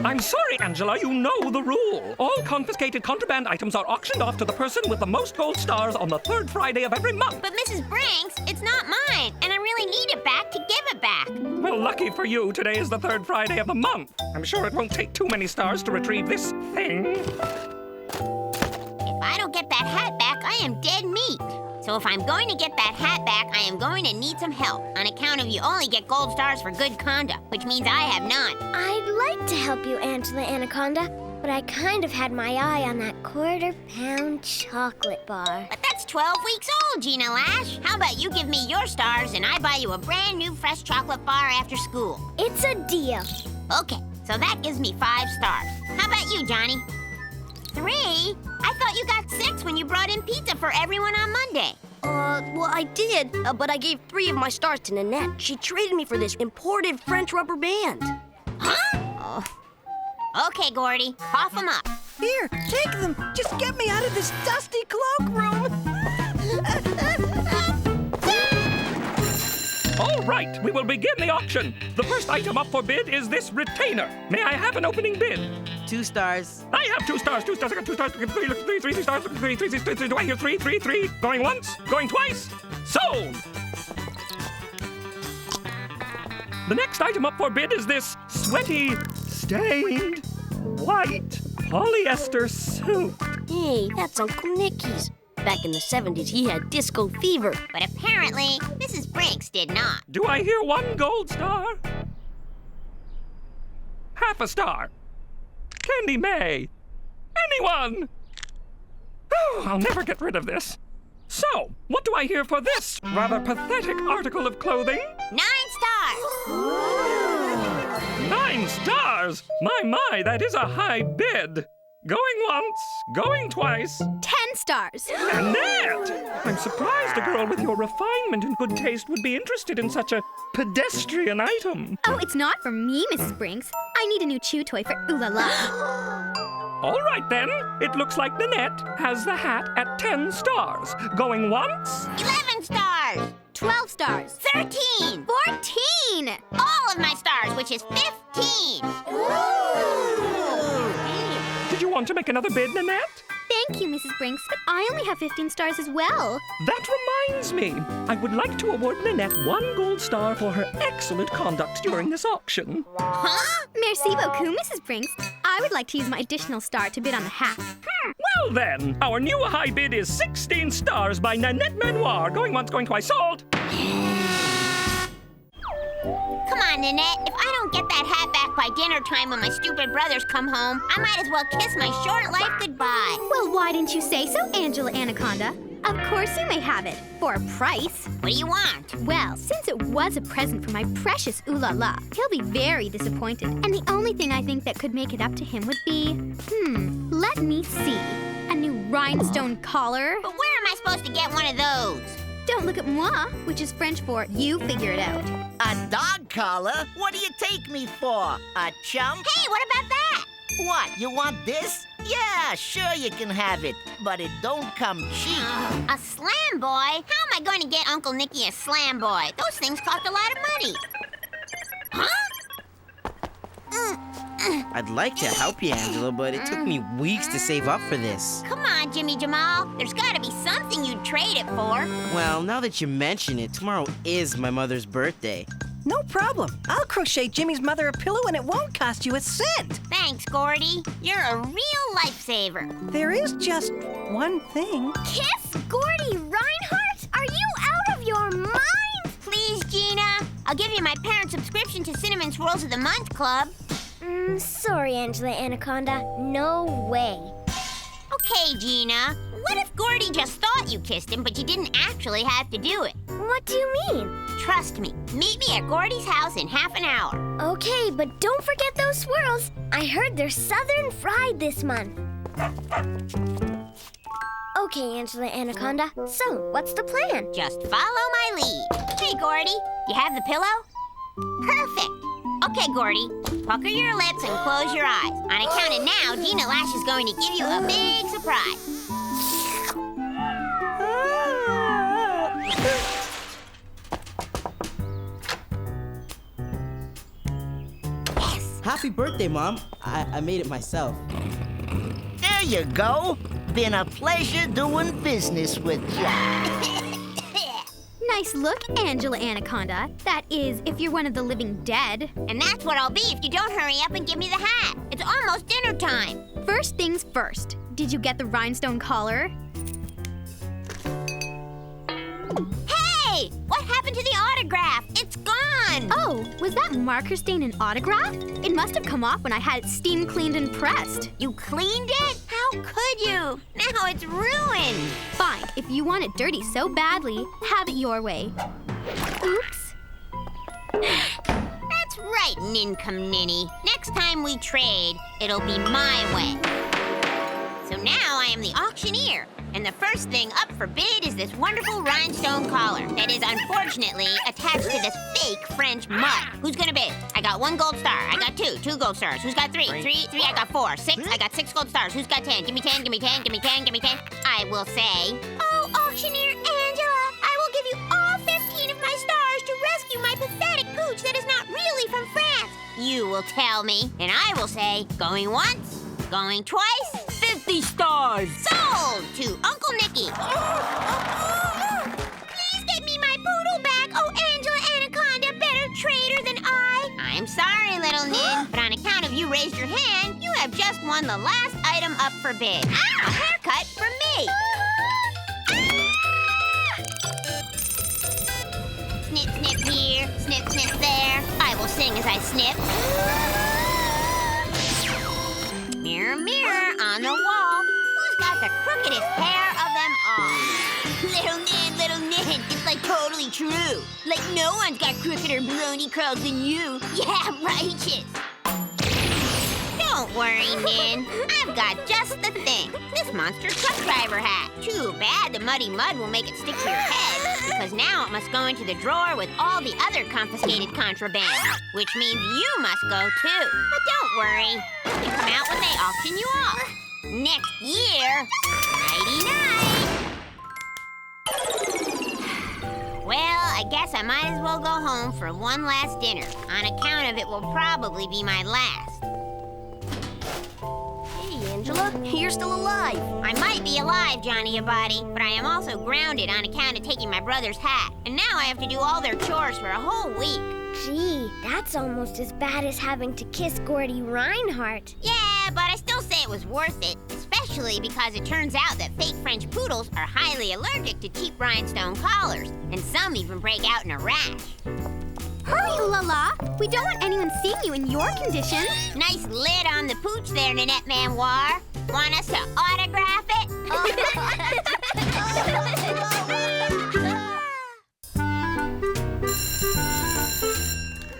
S4: I'm sorry, Angela, you know the rule. All confiscated contraband items are auctioned off to the person with the most gold stars on the third Friday of every month.
S1: But Mrs. Brinks, it's not mine, and I really need it back to give it back.
S4: Well, lucky for you, today is the third Friday of the month. I'm sure it won't take too many stars to retrieve this thing.
S1: If I don't get that hat back, I am dead meat. So if I'm going to get that hat back, I am going to need some help on account of you only get gold stars for good conduct, which means I have none.
S5: I'd like to help you, Angela Anaconda, but I kind of had my eye on that quarter-pound chocolate bar.
S1: But that's 12 weeks old, Gina Lash. How about you give me your stars and I buy you a brand new fresh chocolate bar after school?
S5: It's a deal.
S1: Okay, so that gives me 5 stars. How about you, Johnny? 3? I thought you got 6 when you brought in pizza for everyone on Monday.
S10: Well, I did, but I gave 3 of my stars to Nanette. She traded me for this imported French rubber band.
S1: Huh? Oh. Okay, Gordy, cough them up.
S9: Here, take them. Just get me out of this dusty cloakroom.
S4: All right, we will begin the auction. The first item up for bid is this retainer. May I have an opening bid?
S13: 2 stars.
S4: I have 2 stars. 2 stars. I got 2 stars. 3 stars. 3. Do I hear 3? 3. Going once? Going twice? Sold! The next item up for bid is this sweaty, stained, white polyester suit.
S10: Hey, that's Uncle Nicky's. Back in the 70s, he had disco fever.
S1: But apparently, Mrs. Brinks did not.
S4: Do I hear 1 gold star? Half a star. Candy May. Anyone? Oh, I'll never get rid of this. So, what do I hear for this rather pathetic article of clothing?
S1: 9 stars.
S4: 9 stars! My, that is a high bid. Going once, going twice.
S3: 10 stars.
S4: Nannette! I'm surprised a girl with your refinement and good taste would be interested in such a pedestrian item.
S3: Oh, it's not for me, Mrs. Brinks. I need a new chew toy for Ooh La La.
S4: All right, then. It looks like Nannette has the hat at 10 stars. Going once?
S1: 11 stars.
S3: 12 stars.
S1: 13.
S3: 14.
S1: All of my stars, which is 15.
S4: Did you want to make another bid, Nannette?
S3: Thank you, Mrs. Brinks, but I only have 15 stars as well.
S4: That reminds me. I would like to award Nannette 1 gold star for her excellent conduct during this auction.
S1: Huh?
S3: Merci beaucoup, Mrs. Brinks. I would like to use my additional star to bid on the hat.
S4: Well then, our new high bid is 16 stars by Nannette Manoir. Going once, going twice, sold.
S1: Come on, Nanette. If I don't get that hat back by dinner time when my stupid brothers come home, I might as well kiss my short life goodbye.
S3: Well, why didn't you say so, Angela Anaconda? Of course you may have it, for a price.
S1: What do you want?
S3: Well, since it was a present for my precious Ooh La La, he'll be very disappointed. And the only thing I think that could make it up to him would be, let me see. A new rhinestone collar.
S1: But where am I supposed to get one of those?
S3: Don't look at moi, which is French for you figure it out.
S13: A dog collar? What do you take me for? A chump?
S1: Hey, what about that?
S13: What, you want this? Yeah, sure you can have it, but it don't come cheap.
S1: A slam boy? How am I going to get Uncle Nicky a slam boy? Those things cost a lot of money. Huh?
S14: I'd like to help you, Angela, but it took me weeks to save up for this.
S1: Come on, Jimmy Jamal. There's got to be something you'd trade it for.
S14: Well, now that you mention it, tomorrow is my mother's birthday.
S9: No problem. I'll crochet Jimmy's mother a pillow and it won't cost you a cent.
S1: Thanks, Gordy. You're a real lifesaver.
S9: There is just one thing.
S5: Kiss Gordy Reinhardt? Are you out of your mind?
S1: Please, Gina. I'll give you my parent subscription to Cinnamon Swirls of the Month Club.
S5: Sorry, Angela Anaconda. No way.
S1: Okay, Gina. What if Gordy just thought you kissed him, but you didn't actually have to do it?
S5: What do you mean?
S1: Trust me. Meet me at Gordy's house in half an hour.
S5: Okay, but don't forget those swirls. I heard they're southern fried this month. Okay, Angela Anaconda. So, what's the plan?
S1: Just follow my lead. Hey, Gordy. You have the pillow? Perfect. Okay, Gordy. Pucker your lips and close your eyes. On account of now, Gina Lash is going to give you a big surprise. Yes!
S14: Happy birthday, Mom. I made it myself.
S13: There you go. Been a pleasure doing business with you.
S3: Nice look, Angela Anaconda. That is, if you're one of the living dead.
S1: And that's what I'll be if you don't hurry up and give me the hat. It's almost dinner time.
S3: First things first. Did you get the rhinestone collar?
S1: Hey! What happened to the autograph? It's gone!
S3: Oh, was that marker stain an autograph? It must have come off when I had it steam cleaned and pressed.
S1: You cleaned it? How could you? Now it's ruined.
S3: Fine, if you want it dirty so badly, have it your way. Oops.
S1: That's right, Nincom Ninny. Next time we trade, it'll be my way. So now I am the auctioneer. And the first thing up for bid is this wonderful rhinestone collar that is unfortunately attached to this fake French mud. Who's gonna bid? I got 1 gold star. I got 2 gold stars. Who's got 3? 3. I got 4. 6. I got 6 gold stars. Who's got 10? Give me 10, give me 10, give me 10, give me 10. I will say, oh, auctioneer Angela, I will give you all 15 of my stars to rescue my pathetic pooch that is not really from France. You will tell me, and I will say, going once, going twice, 50 stars. Sold to Uncle Nicky. Please get me my poodle back, oh Angela Anaconda, better trader than I. I'm sorry, little Nin, but on account of you raised your hand, you have just won the last item up for bid. A haircut from me. Snip, snip here, snip, snip there. I will sing as I snip. Mirror, mirror on the wall, who's got the crookedest hair of them all? Little Nin, it's like totally true. Like no one's got crookeder baloney curls than you. Yeah, righteous. Don't worry, Nin. I've got just the thing. This monster truck driver hat. Too bad the muddy mud will make it stick to your head, because now it must go into the drawer with all the other confiscated contraband, which means you must go too. But don't worry. You can come out when they auction you off. Next year. Nighty-night. Well, I guess I might as well go home for one last dinner. On account of it will probably be my last.
S10: Hey, Angela, you're still alive.
S1: I might be alive, Johnny Abadi, but I am also grounded on account of taking my brother's hat. And now I have to do all their chores for a whole week.
S5: Gee, that's almost as bad as having to kiss Gordy Reinhardt.
S1: Yeah, but I still say it was worth it. Especially because it turns out that fake French poodles are highly allergic to cheap rhinestone collars, and some even break out in a rash.
S3: Hurry, ooh la la! We don't want anyone seeing you in your condition.
S1: Nice lid on the pooch there, Nannette Manoir. Want us to autograph it?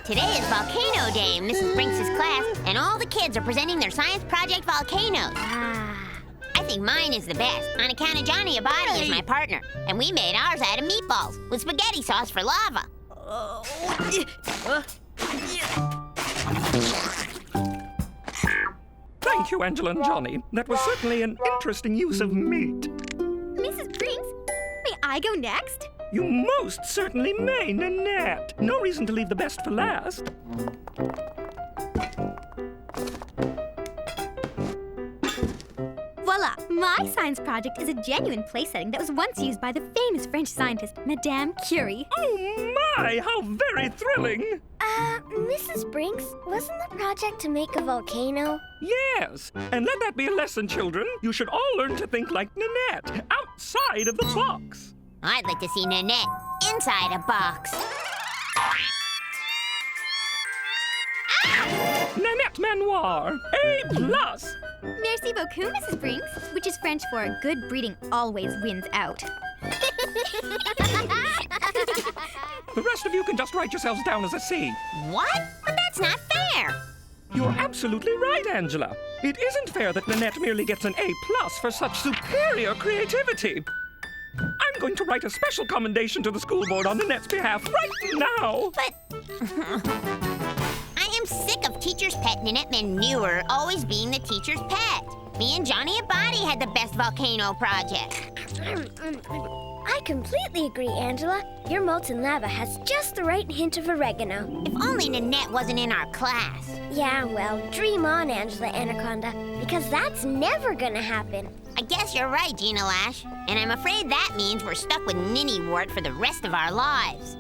S1: Today is Volcano Day in Mrs. Brinks' class, and all the kids are presenting their science project volcanoes. I think mine is the best, on account of Johnny Abadi is my partner, and we made ours out of meatballs with spaghetti sauce for lava.
S4: Thank you, Angela and Johnny. That was certainly an interesting use of meat.
S3: Mrs. Brinks, may I go next?
S4: You most certainly may, Nanette. No reason to leave the best for last.
S3: Voila! My science project is a genuine place setting that was once used by the famous French scientist, Madame Curie.
S4: Oh my, how very thrilling!
S5: Mrs. Brinks, wasn't the project to make a volcano?
S4: Yes, and let that be a lesson, children. You should all learn to think like Nanette, outside of the box.
S1: I'd like to see Nannette inside a box.
S4: Nannette Manoir, A+.
S3: Merci beaucoup, Mrs. Brinks, which is French for good breeding always wins out.
S4: The rest of you can just write yourselves down as a C.
S1: What? But that's not fair.
S4: You're absolutely right, Angela. It isn't fair that Nannette merely gets an A+ for such superior creativity. I'm going to write a special commendation to the school board on Nannette's behalf right now.
S1: But I am sick of teacher's pet Nannette Manoir always being the teacher's pet. Me and Johnny Abadi had the best volcano project.
S5: I completely agree, Angela. Your molten lava has just the right hint of oregano.
S1: If only Nannette wasn't in our class.
S5: Yeah, well, dream on, Angela Anaconda, because that's never gonna happen.
S1: I guess you're right, Gina Lash. And I'm afraid that means we're stuck with Ninny Wart for the rest of our lives.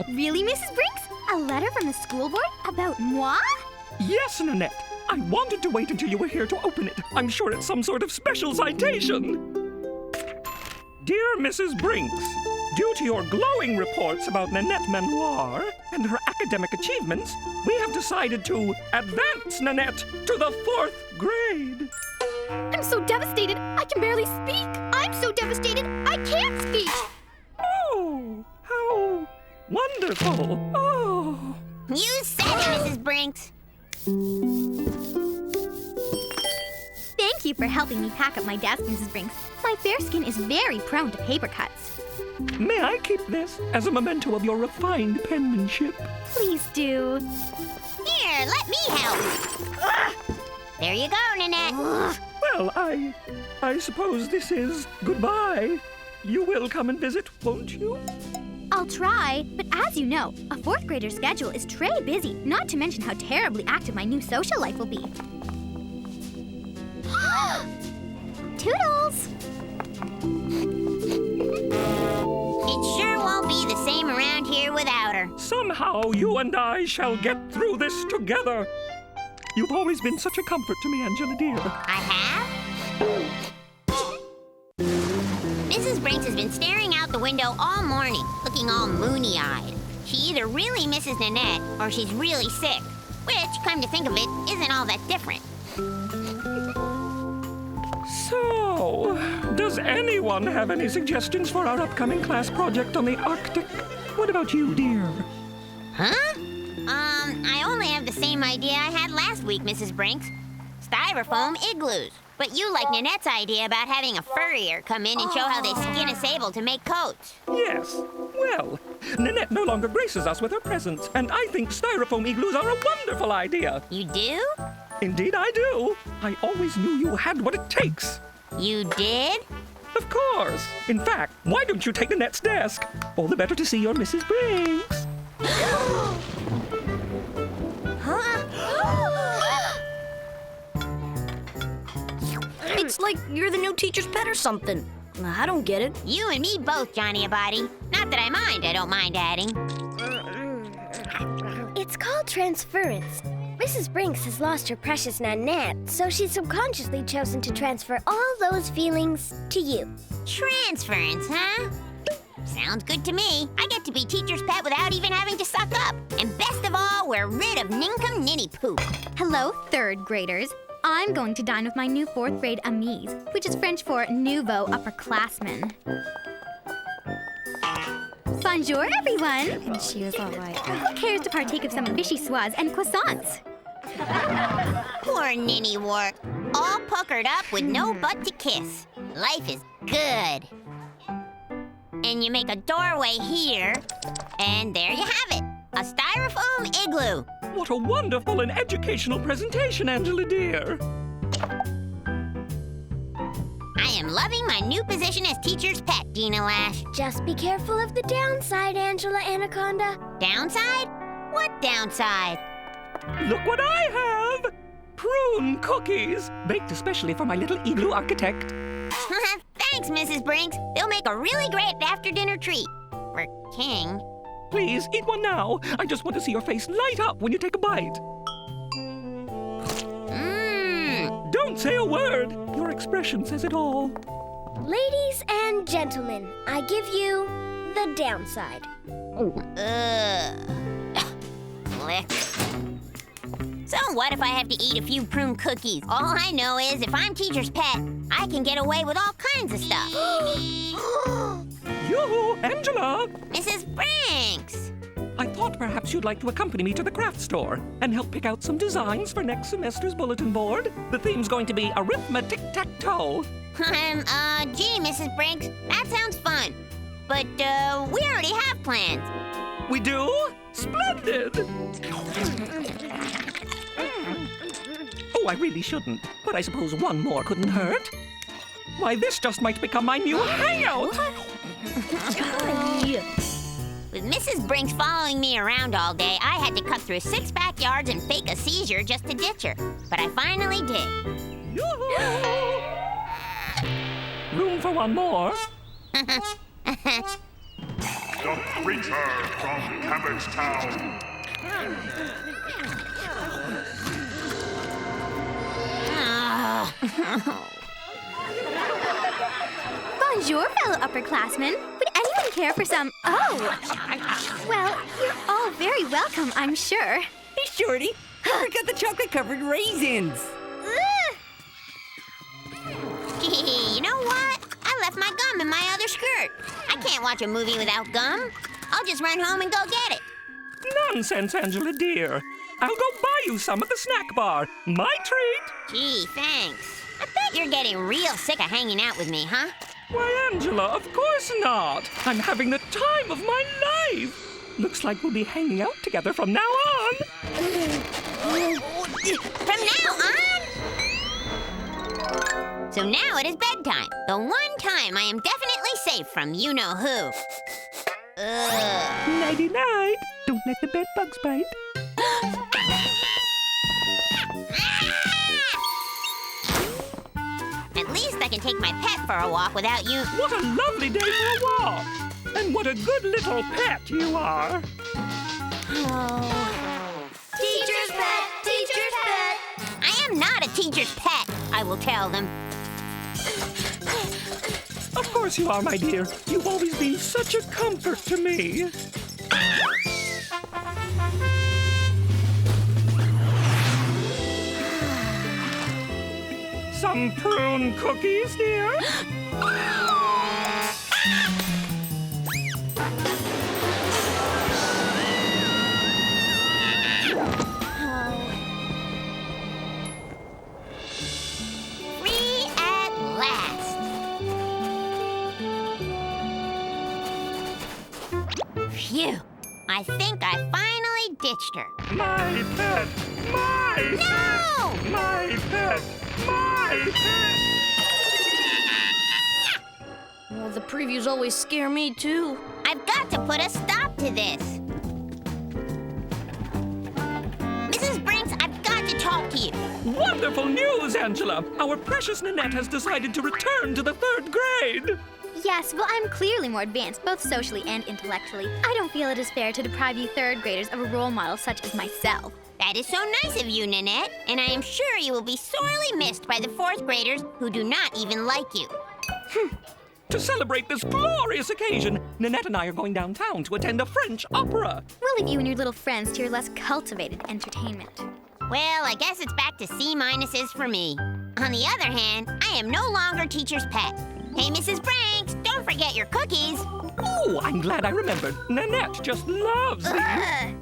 S3: Really, Mrs. Brinks? A letter from the school board about moi?
S4: Yes, Nanette. I wanted to wait until you were here to open it. I'm sure it's some sort of special citation. Dear Mrs. Brinks, due to your glowing reports about Nannette Manoir and her academic achievements, we have decided to advance Nanette to the 4th grade.
S3: I'm so devastated, I can barely speak. I'm so devastated, I can't speak.
S4: Oh, how wonderful. Oh.
S1: You said it, Mrs. Brinks.
S3: Thank you for helping me pack up my desk, Mrs. Brinks. My fair skin is very prone to paper cuts.
S4: May I keep this as a memento of your refined penmanship?
S3: Please do.
S1: Here, let me help. There you go, Nannette.
S4: Well, I suppose this is goodbye. You will come and visit, won't you?
S3: I'll try, but as you know, a 4th grader's schedule is très busy, not to mention how terribly active my new social life will be. Toodles!
S1: It sure won't be the same around here without her.
S4: Somehow you and I shall get through this together. You've always been such a comfort to me, Angela dear.
S1: I have? Mrs. Brinks has been staring out the window all morning, looking all moony-eyed. She either really misses Nannette or she's really sick, which, come to think of it, isn't all that different.
S4: So, does anyone have any suggestions for our upcoming class project on the Arctic? What about you, dear?
S1: Huh? I only have the same idea I had last week, Mrs. Brinks. Styrofoam igloos. But you like Nanette's idea about having a furrier come in and show how they skin a sable to make coats.
S4: Yes. Well, Nanette no longer graces us with her presence, and I think styrofoam igloos are a wonderful idea.
S1: You do?
S4: Indeed I do. I always knew you had what it takes.
S1: You did?
S4: Of course. In fact, why don't you take Nanette's desk? All the better to see your Mrs. Brinks.
S10: It's like you're the new teacher's pet or something. I don't get it.
S1: You and me both, Johnny Abadi. Not that I mind, I don't mind adding.
S5: It's called transference. Mrs. Brinks has lost her precious Nannette, so she's subconsciously chosen to transfer all those feelings to you.
S1: Transference, huh? Sounds good to me. I get to be teacher's pet without even having to suck up. And best of all, we're rid of ninkum ninny poop.
S3: Hello, third graders. I'm going to dine with my new fourth grade amis, which is French for nouveau upperclassmen. Bonjour, everyone. And she was all right. Who cares to partake of some vichyssoise and croissants?
S1: Poor ninny work. All puckered up with no butt to kiss. Life is good. And you make a doorway here, and there you have it. A styrofoam igloo.
S4: What a wonderful and educational presentation, Angela dear.
S1: I am loving my new position as teacher's pet, Dina Lash.
S5: Just be careful of the downside, Angela Anaconda.
S1: Downside? What downside?
S4: Look what I have! Prune cookies, baked especially for my little igloo architect.
S1: Thanks, Mrs. Brinks. They'll make a really great after-dinner treat. For King.
S4: Please, eat one now. I just want to see your face light up when you take a bite.
S1: Mmm.
S4: Don't say a word. Your expression says it all.
S5: Ladies and gentlemen, I give you the downside.
S1: Lick. So what if I have to eat a few prune cookies? All I know is if I'm teacher's pet, I can get away with all kinds of stuff.
S4: Yoo-hoo, Angela!
S1: Mrs. Brinks!
S4: I thought perhaps you'd like to accompany me to the craft store and help pick out some designs for next semester's bulletin board. The theme's going to be arithmetic-tac-toe.
S1: Gee, Mrs. Brinks, that sounds fun. But, we already have plans.
S4: We do? Splendid! Oh, I really shouldn't, but I suppose one more couldn't hurt. Why, this just might become my new hangout!
S1: With Mrs. Brinks following me around all day, I had to cut through 6 backyards and fake a seizure just to ditch her. But I finally did.
S4: Yoo-hoo! Room for one more?
S15: The creature from Cabbagetown.
S3: Bonjour, fellow upperclassmen. Would anyone care for some... Oh! Well, you're all very welcome, I'm sure.
S9: Hey, Shorty, I forgot the chocolate-covered raisins.
S1: Gee, you know what? I left my gum in my other skirt. I can't watch a movie without gum. I'll just run home and go get it.
S4: Nonsense, Angela dear. I'll go buy you some at the snack bar. My treat.
S1: Gee, thanks. I bet you're getting real sick of hanging out with me, huh?
S4: Why, Angela, of course not. I'm having the time of my life. Looks like we'll be hanging out together from now on.
S1: From now on? So now it is bedtime. The one time I am definitely safe from you-know-who.
S4: Nighty-night. Don't let the bed bugs bite.
S1: At least I can take my pet for a walk without you.
S4: What a lovely day for a walk. And what a good little pet you are.
S1: Oh. Teacher's pet! Teacher's pet! I am not a teacher's pet, I will tell them.
S4: Of course you are, my dear. You've always been such a comfort to me. Some prune cookies, dear?
S1: Phew. I think I finally ditched her.
S15: My pet! My
S1: No!
S15: pet! My pet! My pet!
S10: Well, the previews always scare me, too.
S1: I've got to put a stop to this. Mrs. Brinks, I've got to talk to you.
S4: Wonderful news, Angela! Our precious Nanette has decided to return to the 3rd grade!
S3: Yes, well, I'm clearly more advanced, both socially and intellectually. I don't feel it is fair to deprive you 3rd graders of a role model such as myself.
S1: That is so nice of you, Nanette, and I am sure you will be sorely missed by the 4th graders who do not even like you.
S4: To celebrate this glorious occasion, Nanette and I are going downtown to attend a French opera.
S3: We'll leave you and your little friends to your less cultivated entertainment.
S1: Well, I guess it's back to C-minuses for me. On the other hand, I am no longer teacher's pet. Hey, Mrs. Branks, don't forget your cookies.
S4: Oh, I'm glad I remembered. Nanette just loves these.